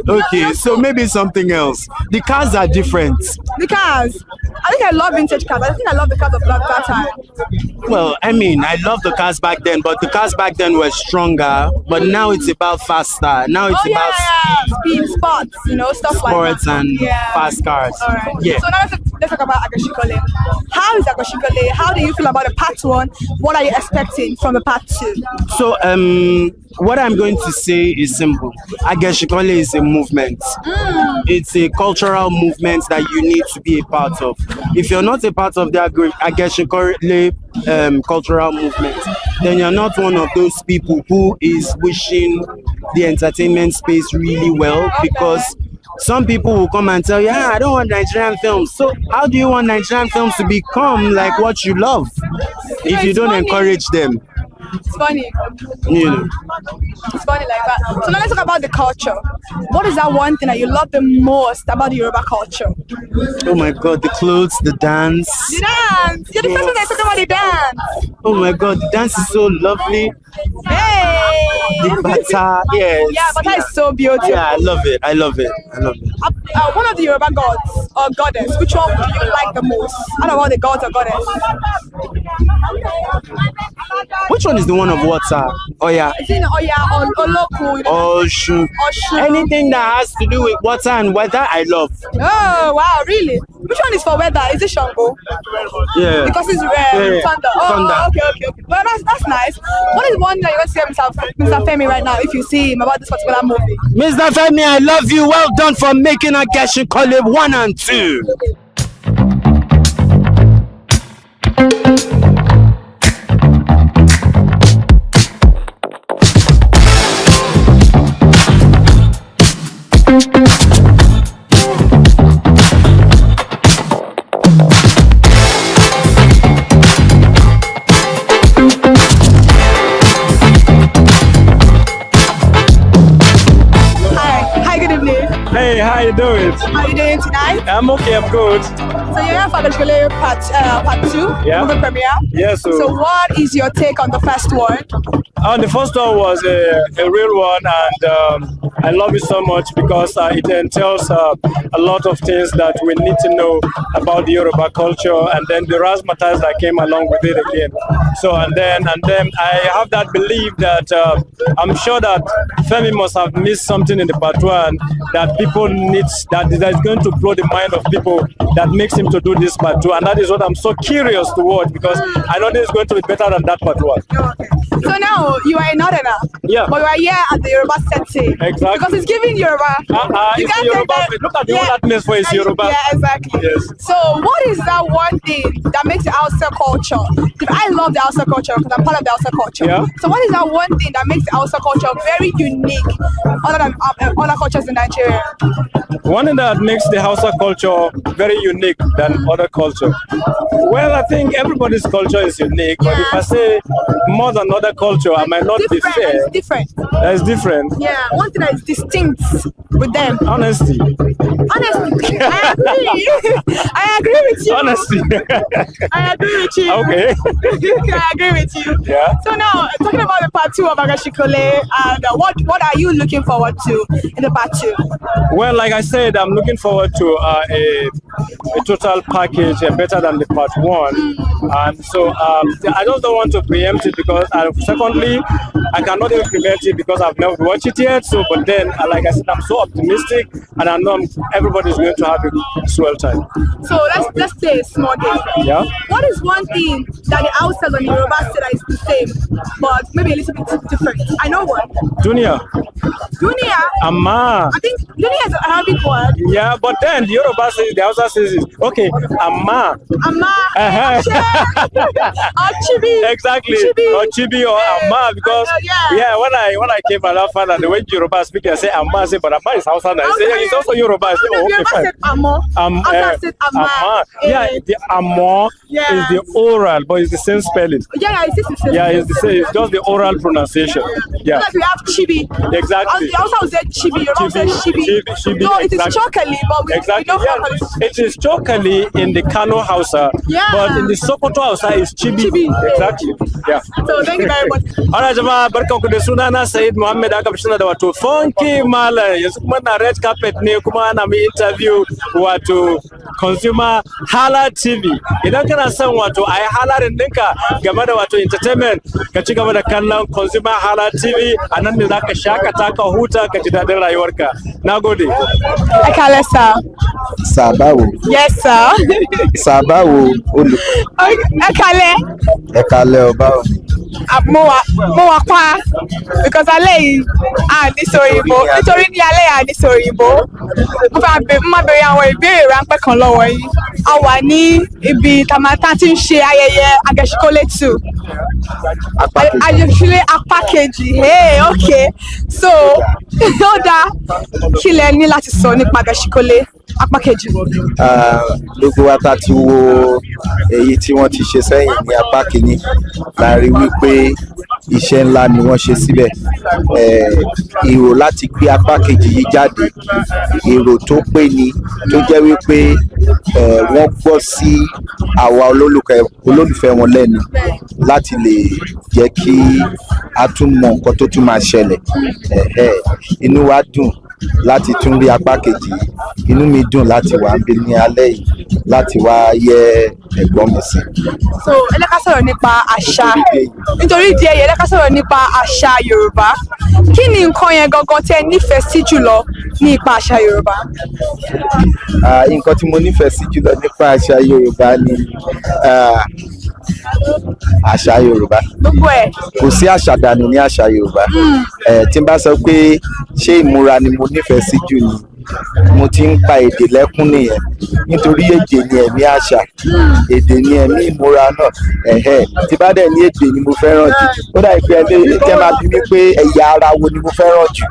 So maybe something else. The cars are different. The cars. I think I love vintage cars. I think I love the cars of that time. Well, I mean, I love the cars back then, but the cars back then were stronger. But now it's about faster. Now it's about speed, sports, you know, stuff like that. Sports and fast cars. All right. Yeah. So now let's talk about Agashikole. How is Agashikole? How do you feel about the part 1? What are you expecting from the part 2? So, what I'm going to say is simple. Agashikole is a movement. It's a cultural movement that you need to be a part of. If you're not a part of the Agashikole cultural movement, then you're not one of those people who is wishing the entertainment space really well, because some people will come and tell you, I don't want Nigerian films. So how do you want Nigerian films to become like what you love if you don't encourage them? It's funny. You know. It's funny like that. So now let's talk about the culture. What is that one thing that you love the most about the Yoruba culture? Oh my God, the clothes, the dance. The dance. You're the first one that's talking about the dance. Oh my God, the dance is so lovely. Hey. The bata, yes. Yeah, bata is so beautiful. Yeah, I love it. I love it. I love it. One of the Yoruba gods or goddess, which one do you like the most out of all the gods or goddess? Which one is the one of water? Oh yeah. Is it Oya or Oloku? Oshun. Anything that has to do with water and weather, I love. Oh wow, really? Which one is for weather? Is it Shango? Yeah. Because it's thunder. Oh, thunder. Okay. Well, that's nice. What is one that you're going to say Mr. Femi right now if you see him about this particular movie? Mr. Femi, I love you. Well done for making a cash and call it 1 and 2. Hey, how you doing? How you doing tonight? I'm okay, I'm good. So you're here for the part 2, movie premiere? Yes. So what is your take on the first one? The first one was a real one, and I love it so much because it entails a lot of things that we need to know about the Yoruba culture, and then the razzmatazz that came along with it again. So and then I have that belief that I'm sure that Femi must have missed something in the part 1 that people need, that is going to blow the mind of people, that makes him to do this part 2, and that is what I'm so curious to watch, because I know this is going to be better than that part 1. Okay. So now you are a northerner, yeah, but you are here at the Yoruba setting. Exactly. Because it's giving Yoruba. It's Yoruba. Look at the one that means for it's Yoruba. Yeah, exactly. Yes. So what is that one thing that makes the Hausa culture? Because I love the Hausa culture because I'm part of the Hausa culture. Yeah. So what is that one thing that makes the Hausa culture very unique other than other cultures in Nigeria? One thing that makes the Hausa culture very unique than other culture. Well, I think everybody's culture is unique, but if I say more than other culture, I might not be fair. It's different. That's different. Yeah, one thing that is distinct with them. Honesty. Honesty. I agree with you. Honesty. I agree with you. Okay. I agree with you. Yeah. So now, talking about the part 2 of Agashikole, and what are you looking forward to in the part 2? Well, like I said, I'm looking forward to a total package better than the part 1. And so I just don't want to preempt it because, secondly, I cannot even preempt it because I've never watched it yet. So, but then, like I said, I'm so optimistic, and I know everybody's going to have a swell time. So let's play a small game. Yeah. What is one thing that the Hausas and the Yoruba say that is the same, but maybe a little bit different? I know one. Dunia. Dunia. Amma. I think Dunia is an Arabic word. Yeah, but then the Yoruba says, the Hausa says it. Okay, Amma. Amma. Or Chibi. Exactly. Chibi. Or Chibi or Amma, because when I came and I found that the way Yoruba speak, I say Amma, I say, but Amma is Hausa. I say, it's also Yoruba. I say, oh, okay, fine. Said Amma. Said Amma. Yeah, the Amma is the oral, but it's the same spelling. Yeah, it's the same. Yeah, it's the same. It's just the oral pronunciation. Yeah. Like we have Chibi. Exactly. The Hausa will say Chibi. Yoruba will say Chibi. Chibi. No, it is Chokali, but we don't call it. It is Chokali in the Kano Hausa, but in the Sokoto Hausa is Chibi. Exactly. Yeah. So thank you very much. Alright, jama'a barkanku da sunana Said Muhammad, aka fi da wato Funky Malam. Yanzu kuma na red carpet ne, kuma ana mai interview wato ConsumerHalla TV. Idan kana son wato ayi halarin ɗinka game da wato entertainment, ka ci gaba da kallon ConsumerHalla TV. A nan ne zaka shakata, ka huta, ka ji daɗin rayuwarka. Nagode. Ekale sir. Sabawo. Yes sir. Sabawo. Ekale. Ekale Obawo. Mo wà pa because alẹ́ yìí a ní sórí ìbò nítorí ní alẹ́ yìí a ní sórí ìbò mo máa bèrè àwọn ìbéèrè ráńpẹ́ kan lọ́wọ́ yìí. A wà ní ibi tamata tí ń ṣe ayẹyẹ Agashikole 2. Agashikole apá kejì. Hey, okay. So ó dáa kí lẹ ní láti sọ nípa Agashikole. apá kejì? Gbogbo wa ta ti wo èyí tí wọ́n ti ṣe sẹ́yìn ní apá kìíní la rí wípé iṣẹ́ ńlá ni wọ́n ṣe síbẹ̀. Èrò láti gbé apá kejì yìí jáde, èrò tó pé ni, tó jẹ́ wípé wọ́n gbọ́ sí àwa olólùfẹ́ wọn lẹ́nu láti lè jẹ́ kí a tún mọ nǹkan tó tún máa ṣẹlẹ̀. Inú wa dùn láti tún rí apá kejì, inú mi dùn láti wà níbí ní alẹ́ yìí láti wá yẹ ẹ̀gbọ́n mi sí. So ẹ jẹ́ ká sọ̀rọ̀ nípa àṣà, nítorí ìdí èyí ẹ jẹ́ ká sọ̀rọ̀ nípa àṣà Yorùbá. Kí ni nǹkan yẹn gangan tí ẹ nífẹ̀ẹ́ sí jùlọ nípa àṣà Yorùbá? Nǹkan tí mo nífẹ̀ẹ́ sí jùlọ nípa àṣà Yorùbá ni àṣà Yorùbá. Gbogbo ẹ̀. Kò sí àṣà dànù ní àṣà Yorùbá. Tí n bá sọ pé ṣé ìmúra ni mo nífẹ̀ẹ́ sí jù ni, mo ti ń pa èdè lẹ́kún nìyẹn, nítorí èdè ni ẹ̀mí àṣà, èdè ni ẹ̀mí ìmúra náà. Tí bá dẹ̀ ní èdè ni mo fẹ́ràn jù, ó dà pé ẹlẹ́kẹ́ máa bí mi pé ẹ̀yà ara wo ni mo fẹ́ràn jù.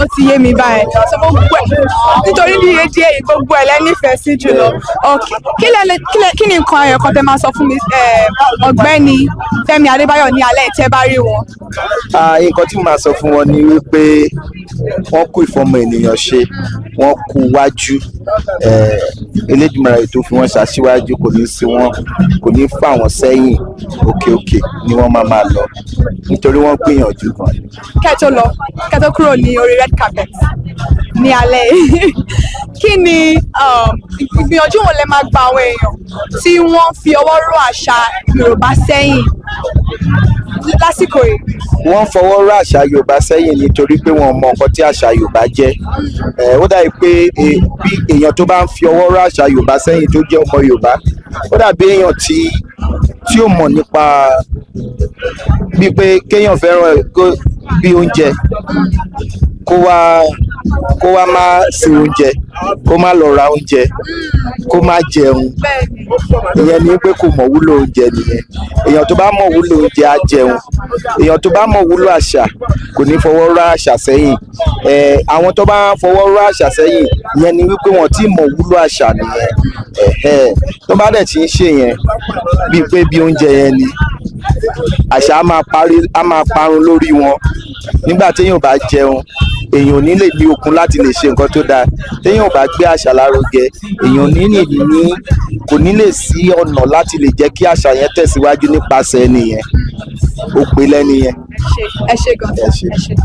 Ó ti yé mi báyìí, ọ̀sẹ̀ gbogbo ẹ̀, nítorí ní èdè èyí gbogbo ẹ̀ lẹ́nífẹ̀ẹ́ sí jùlọ. Kí ni nǹkan ayọ̀ kan tẹ́ máa sọ fún mi, ọ̀gbẹ́ni Fẹ́mi Adébáyọ̀, ní alẹ́ ìtẹ́ bá rí wọn? Nǹkan tí mo máa sọ fún wọn ni wípé wọ́n kú ìfọmọ ènìyàn ṣe, wọ́n kú wájú. Elédùmarè tó fi wọ́n ṣaṣíwájú kò ní sí wọn, kò ní fà wọ́n sẹ́yìn, òkè ni wọ́n máa lọ, nítorí wọ́n gbìyànjú gan. Kẹ́ tó kúrò ní orí red carpet ní alẹ́ yìí, kí ni ìgbìyànjú wo lẹ máa gba àwọn èèyàn tí wọ́n fi ọwọ́ ró àṣà Yorùbá sẹ́yìn lásìkò yìí? Wọ́n fọwọ́ ró àṣà Yorùbá sẹ́yìn nítorí pé wọ́n mọ nǹkan tí àṣà Yorùbá jẹ́. Ó dàbí pé bí èèyàn tó bá ń fi ọwọ́ ró àṣà Yorùbá sẹ́yìn tó jẹ́ ọmọ Yorùbá, ó dàbí èèyàn tí ó mọ̀ nípa bíi pé kéèyàn fẹ́ràn bí oúnjẹ kó wá má ṣe oúnjẹ, kó má lọ ra oúnjẹ, kó má jẹun. Ìyẹn ni pé kò mọ̀ wúlò oúnjẹ nìyẹn. Èèyàn tó bá mọ̀ wúlò oúnjẹ á jẹun. Èèyàn tó bá mọ̀ wúlò àṣà kò ní fọwọ́ ró àṣà sẹ́yìn. Àwọn tó bá fọwọ́ ró àṣà sẹ́yìn, ìyẹn ni wípé wọ́n ti mọ̀ wúlò àṣà nìyẹn. Tó bá dẹ̀ ti ń ṣe yẹn bíi pé bí oúnjẹ yẹn ni, àṣà á máa parun lórí wọn. Nígbà téèyàn bá jẹun, èèyàn ò ní lè ní okun láti lè ṣe nǹkan tó dáa. Téèyàn bá gbé àṣà lárugẹ, èèyàn kò ní lè sí ọ̀nà láti lè jẹ́ kí àṣà yẹn tẹ̀síwájú nípasẹ̀ ẹnìyẹn. Ó pé lẹ́nìyẹn. Ẹ ṣé gan. Ẹ ṣé.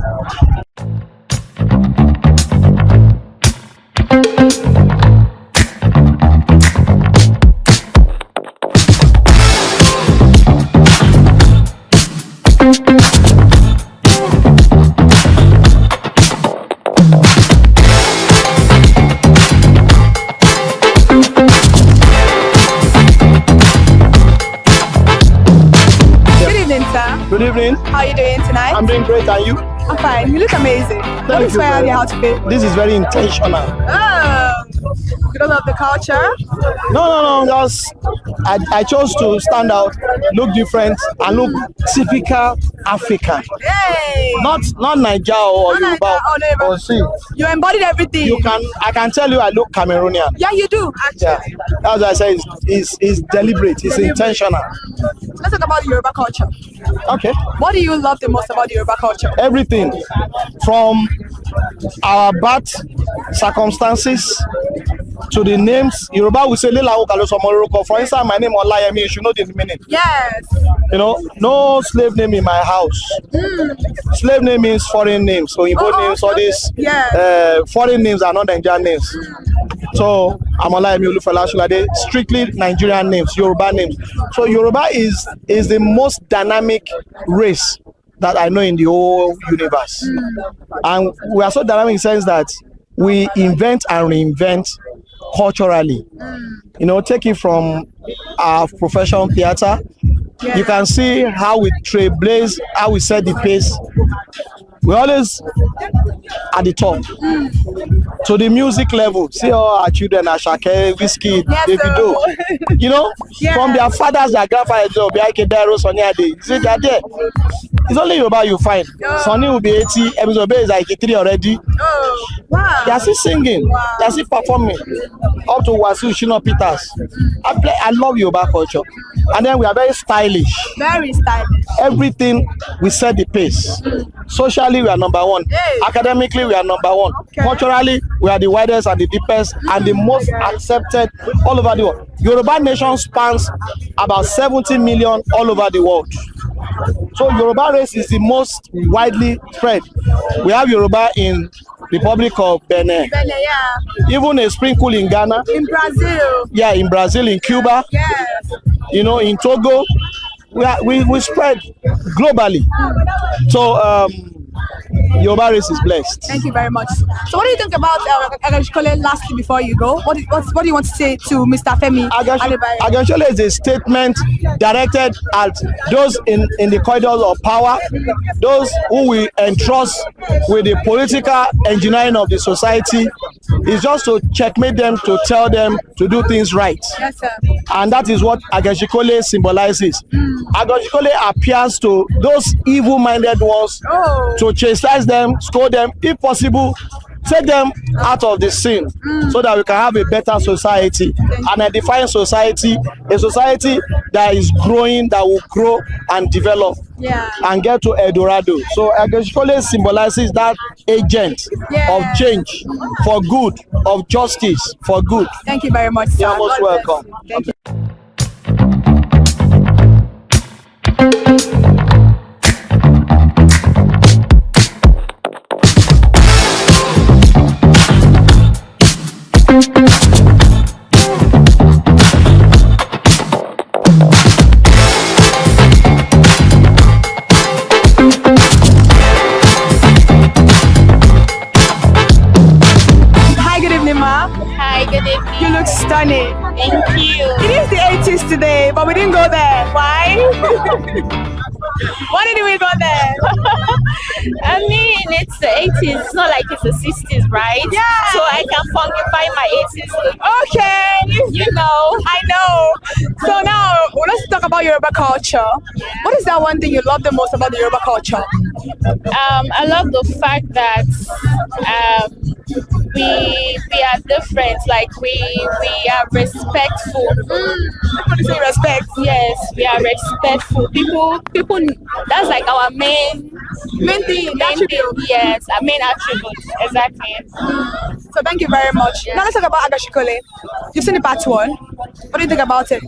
Good evening. How are you doing tonight? I'm doing great, and you? I'm fine. You look amazing. What inspired your outfit? This is very intentional. Because of the culture? No. Just I chose to stand out, look different, and look typical African. Hey! Not Niger or Yoruba. Or see. You embodied everything. I can tell you I look Cameroonian. Yeah, you do, actually. Yeah. As I say, it's deliberate, it's intentional. Let's talk about Yoruba culture. Okay. What do you love the most about Yoruba culture? Everything. From our birth circumstances to the names. Yoruba will say Lela Okalo Somoroko. For instance, my name Olayemi, you should know the meaning. Yes. You know, no slave name in my house. Slave name means foreign names. So Igbo names, all these foreign names are not Nigerian names. So I'm Olayemi Olufala, strictly Nigerian names, Yoruba names. So Yoruba is the most dynamic race that I know in the whole universe. And we are so dynamic in the sense that we invent and reinvent culturally. You know, take it from our profession theater. You can see how we trailblaze, how we set the pace. We always at the top. To the music level, see all our children, Ashake, Whiskey, Davido. You know, from their fathers, their grandfathers, see they're there. It's only Yoruba you find. Sonny will be 80, Emizobe is like 83 already. Oh, wow. They are still singing, they are still performing. Up to Wasiu Shina Peters. I love Yoruba culture. And then we are very stylish. Very stylish. Everything we set the pace. Socially, we are number one. Hey. Academically, we are number one. Okay. Culturally, we are the widest and the deepest and the most accepted all over the world. Yoruba nation spans about 70 million all over the world. So Yoruba race is the most widely spread. We have Yoruba in Republic of Benin. Benin, yeah. Even a sprinkle in Ghana. In Brazil. Yeah, in Brazil, in Cuba. Yes. You know, in Togo. We spread globally. So Yoruba race is blessed. Thank you very much. So what do you think about Agashikole lastly before you go? What do you want to say to Mr. Femi Adebayo? Agashikole is a statement directed at those in the corridors of power, those who we entrust with the political engineering of the society. It's just to checkmate them, to tell them to do things right. Yes, sir. And that is what Agashikole symbolizes. Agashikole appears to those evil-minded ones to chastise them, scold them, if possible, take them out of the scene so that we can have a better society, an edifying society, a society that is growing, that will grow and develop and get to El Dorado. So Agashikole symbolizes that agent of change for good, of justice for good. Thank you very much, sir. You're most welcome. Thank you. You look stunning. Thank you. It is the 80s today, but we didn't go there. Why? Why didn't we go there? I mean, it's the 80s. It's not like it's the 60s, right? Yeah. So I can funkify my 80s look. Okay. You know. I know. So now, let's talk about Yoruba culture. What is that one thing you love the most about the Yoruba culture? I love the fact that we are different. Like we are respectful. What do you say, respect? Yes, we are respectful. People. That's like our main thing. Yes, our main attribute. Exactly. So thank you very much. Now let's talk about Agashikole. You've seen the part one. What do you think about it?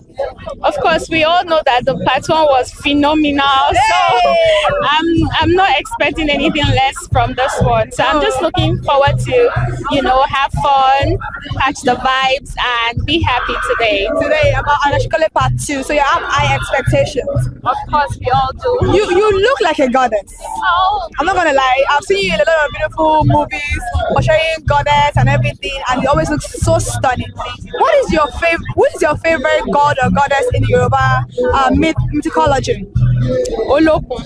Of course, we all know that the part one was phenomenal. So I'm not expecting anything less from this one. So I'm just looking forward to, have fun, catch the vibes, and be happy today. Today about Agashikole part 2. So you have high expectations. Of course, we all do. You look like a goddess. Oh. I'm not gonna lie. I've seen you in a lot of beautiful movies portraying goddess and everything, and you always look so stunning. What is your favorite god or goddess in Yoruba mythology? Olokun.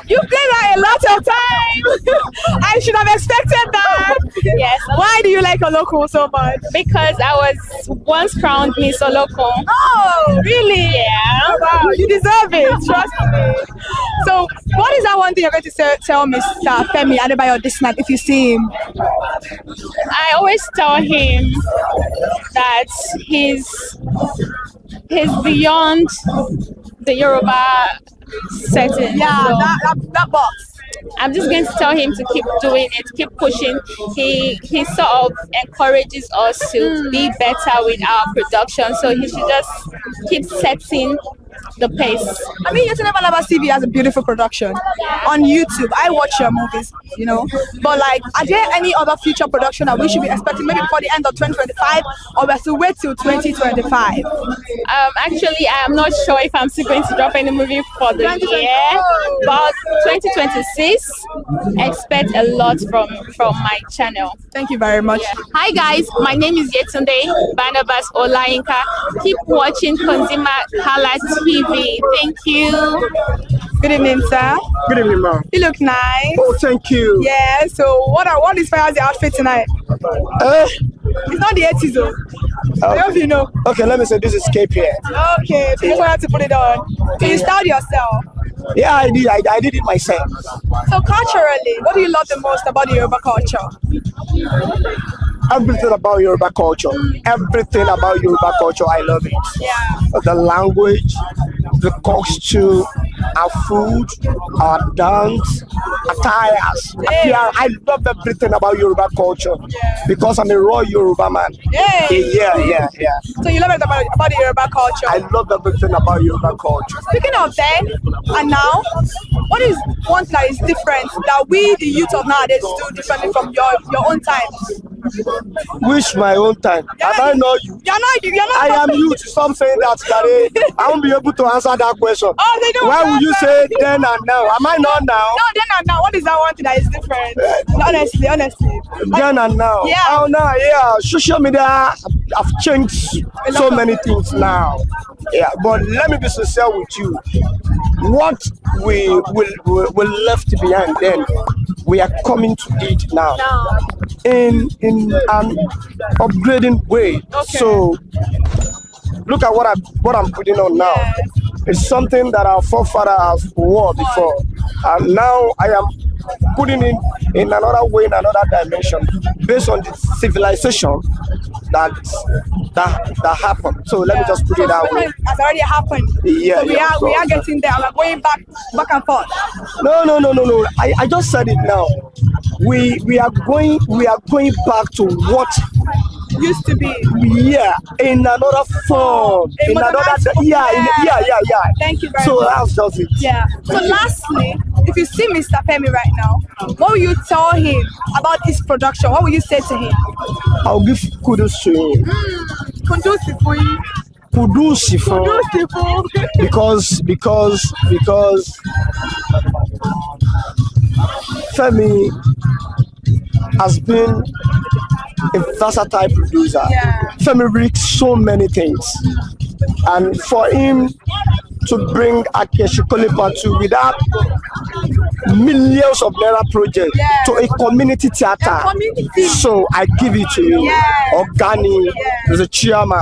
You play that a lot of times. I should have expected that. Yes. Why do you like Olokun so much? Because I was once crowned Miss Olokun. Oh, really? Yeah. Wow, you deserve it. Trust me. So, what is that one thing you're going to tell Mr. Femi Adebayo this night if you see him? I always tell him that he's beyond the Yoruba setting. Yeah, so that box. I'm just going to tell him to keep doing it, keep pushing. He sort of encourages us to be better with our production, so he should just keep setting the pace. I mean, Yetunde TV has a beautiful production on YouTube. I watch your movies, But are there any other future production that we should be expecting maybe before the end of 2025, or we have to wait till 2025? Actually, I am not sure if I'm still going to drop any movie for the year, but 2026, expect a lot from my channel. Thank you very much. Yeah. Hi guys, my name is Yetunde Barnabas Olainka. Keep watching ConsumerHalla TV. Thank you. Good evening, sir. Good evening, ma'am. You look nice. Oh, thank you. Yeah, so what inspires your outfit tonight? It's not the 80s though. I hope you know. Okay, let me say this is KPN. Okay, so you just wanted to put it on. So you styled yourself. Yeah, I did. I did it myself. So culturally, what do you love the most about the Yoruba culture? Everything about Yoruba culture. Everything about Yoruba culture, I love it. Yeah. The language, the costume, our food, our dance, attires. Yeah, I love everything about Yoruba culture because I'm a raw Yoruba man. Yeah. So you love it about the Yoruba culture? I love everything about Yoruba culture. Speaking of then and now, what is one thing that is different that we, the youth of nowadays, do differently from your own time? Which my own time? I know you. You're not. I am youth. Some say that, Gary. I won't be able to answer that question. Oh, they don't. Why would you say then and now? Am I not now? No, then and now. What is that one thing that is different? Honestly. Then and now. Yeah. Oh no, yeah. Social media have changed so many things now. Yeah, but let me be sincere with you. What we left behind then, we are coming to it now in an upgrading way. Okay. So look at what I'm putting on now. Yes. It's something that our forefathers have worn before, and now I am putting it in another way, in another dimension, based on the civilization that happened. So let me just put it that way. Has already happened. Yeah, So we are getting there. We're going back and forth. No. I just said it now. We are going back to what used to be. Yeah, in another form. In another yeah. Thank you very much. So much. that's just it. Yeah. So lastly, if you see Mr. Femi right now, what will you tell him about his production? What will you say to him? I'll give kudos to him. Kudos because Femi has been a versatile producer. Yeah. Femi reads so many things, and for him to bring Advocacy Part 2 without millions of naira projects to a community theater. So I give it to you. Organi is a chairman.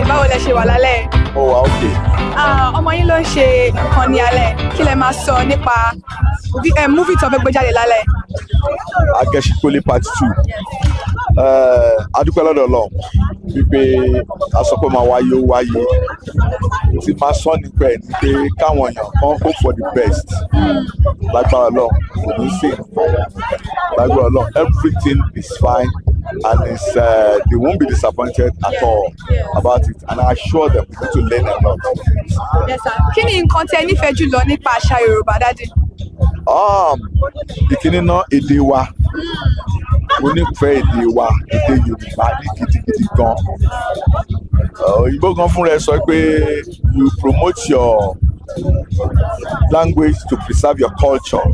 Báwo lẹ ṣe wà lálẹ́? Ó wà okay. Ọmọ yín ló ń ṣe nǹkan ní alẹ́. Kí lẹ máa sọ nípa movie tó fẹ́ gbé jáde lálẹ́? Advocacy Part 2. Adúpẹ́ lọ́dọ̀ Ọlọ́run wípé a sọ pé máa wáyé ó wáyé. Tí máa sọ nípa ẹ̀ ní pé káwọn èèyàn kan hope for the best. Lágbára Ọlọ́run kò ní sí lágbára Ọlọ́run everything is fine. And it's, they won't be disappointed at all about it, and I assure them we're going to learn a lot. Yes, sir. Kí ni nǹkan tí ẹ nífẹ̀ẹ́ jùlọ nípa àṣà Yorùbá, Daddy? Ìkíní náà èdè wa. Mo nífẹ̀ẹ́ èdè wa, èdè Yorùbá ní gidigidi gan. Òyìnbó gan fúnra ẹ sọ pé you promote your language to preserve your culture.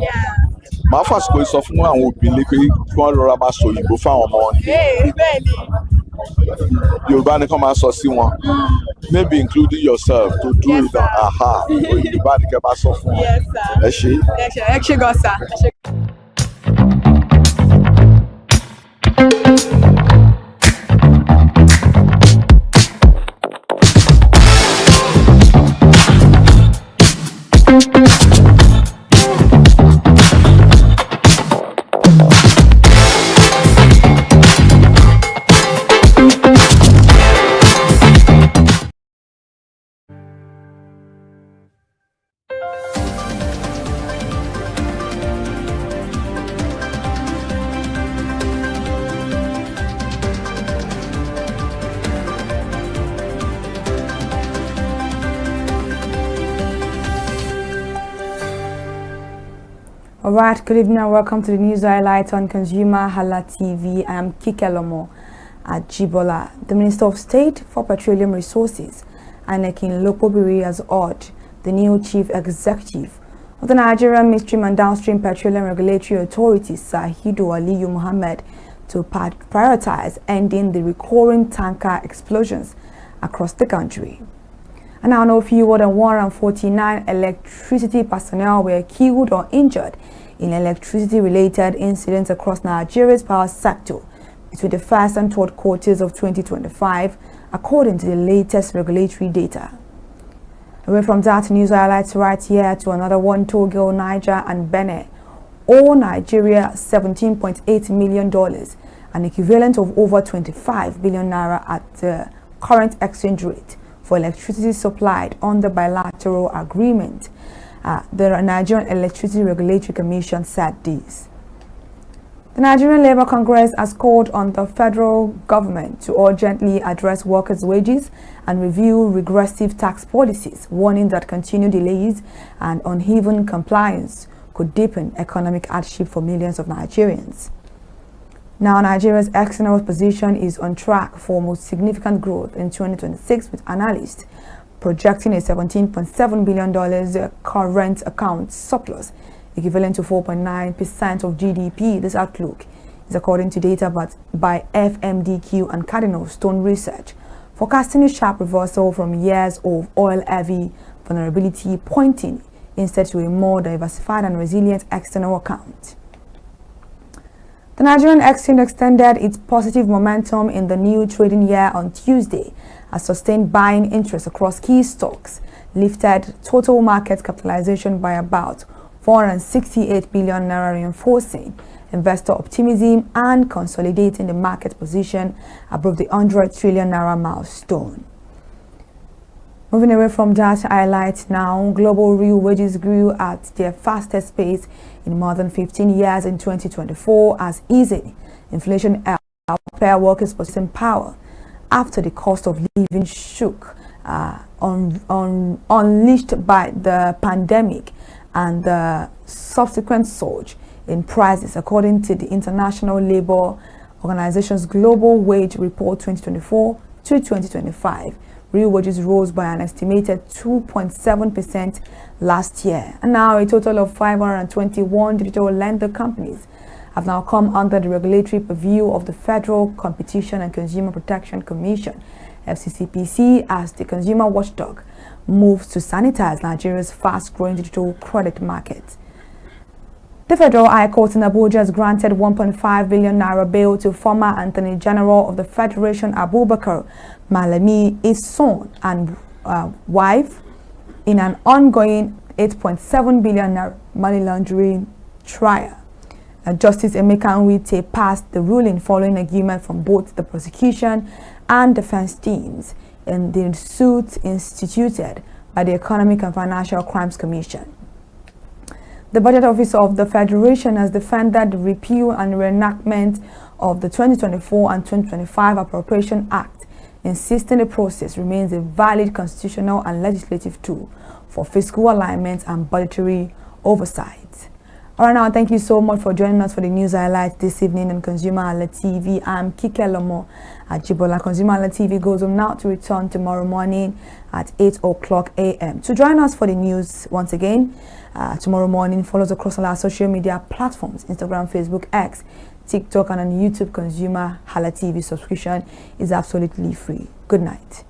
Màá fàsìkò sọ fún àwọn obìnrin pé kí wọ́n rọra máa sọ òyìnbó fáwọn ọmọ wọn. Yorùbá ni kàn máa sọ sí wọn. Maybe including yourself to do it on Yorùbá ni kẹ́ máa sọ fún wọn. Ẹ ṣé. Ẹ ṣé gan sir. Alright, good evening and welcome to the news highlights on ConsumerHallaTV. I am Kikelomo Ajibola. The Minister of State for Petroleum Resources, Anekin Lokobiri, has urged the new Chief Executive of the Nigerian Midstream and Downstream Petroleum Regulatory Authority, Sahidu Aliyu Muhammad, to prioritize ending the recurring tanker explosions across the country. And now, no fewer than 149 electricity personnel were killed or injured in electricity-related incidents across Nigeria's power sector between the first and third quarters of 2025, according to the latest regulatory data. Away from that, news highlights right here to another one: Togo, Niger, and Benin owe Nigeria $17.8 million, an equivalent of over 25 billion naira at the current exchange rate, for electricity supplied under bilateral agreement. The Nigerian Electricity Regulatory Commission said this. The Nigerian Labour Congress has called on the federal government to urgently address workers' wages and review regressive tax policies, warning that continued delays and uneven compliance could deepen economic hardship for millions of Nigerians. Now, Nigeria's external position is on track for most significant growth in 2026, with analysts projecting a $17.7 billion current account surplus, equivalent to 4.9% of GDP. This outlook is according to data by FMDQ and Cardinal Stone Research, forecasting a sharp reversal from years of oil-heavy vulnerability, pointing instead to a more diversified and resilient external account. The Nigerian exchange extended its positive momentum in the new trading year on Tuesday, as sustained buying interest across key stocks lifted total market capitalization by about 468 billion naira, reinforcing investor optimism and consolidating the market position above the 100 trillion naira milestone. Moving away from that, highlight now, global real wages grew at their fastest pace in more than 15 years in 2024, as easing inflation helped pair workers' purchasing power after the cost of living shook unleashed by the pandemic and the subsequent surge in prices, according to the International Labour Organization's Global Wage Report 2024 to 2025. Real wages rose by an estimated 2.7% last year. And now a total of 521 digital lender companies have now come under the regulatory purview of the Federal Competition and Consumer Protection Commission, FCCPC, as the consumer watchdog moves to sanitize Nigeria's fast-growing digital credit market. The Federal High Court in Abuja has granted 1.5 billion naira bail to former Attorney General of the Federation, Abubakar Malami, his son and wife, in an ongoing 8.7 billion naira money laundering trial. Justice Emeka Nwite passed the ruling following agreement from both the prosecution and defense teams in the suit instituted by the Economic and Financial Crimes Commission. The Budget Office of the Federation has defended the repeal and reenactment of the 2024 and 2025 Appropriation Act, insisting the process remains a valid constitutional and legislative tool for fiscal alignment and budgetary oversight. All right, now, thank you so much for joining us for the news highlights this evening on ConsumerHallaTV. I'm Kike Lomo at Jibola. ConsumerHallaTV goes on now to return tomorrow morning at 8 o'clock a.m. To join us for the news once again tomorrow morning, follow us across all our social media platforms: Instagram, Facebook, X, TikTok, and on YouTube. ConsumerHallaTV subscription is absolutely free. Good night.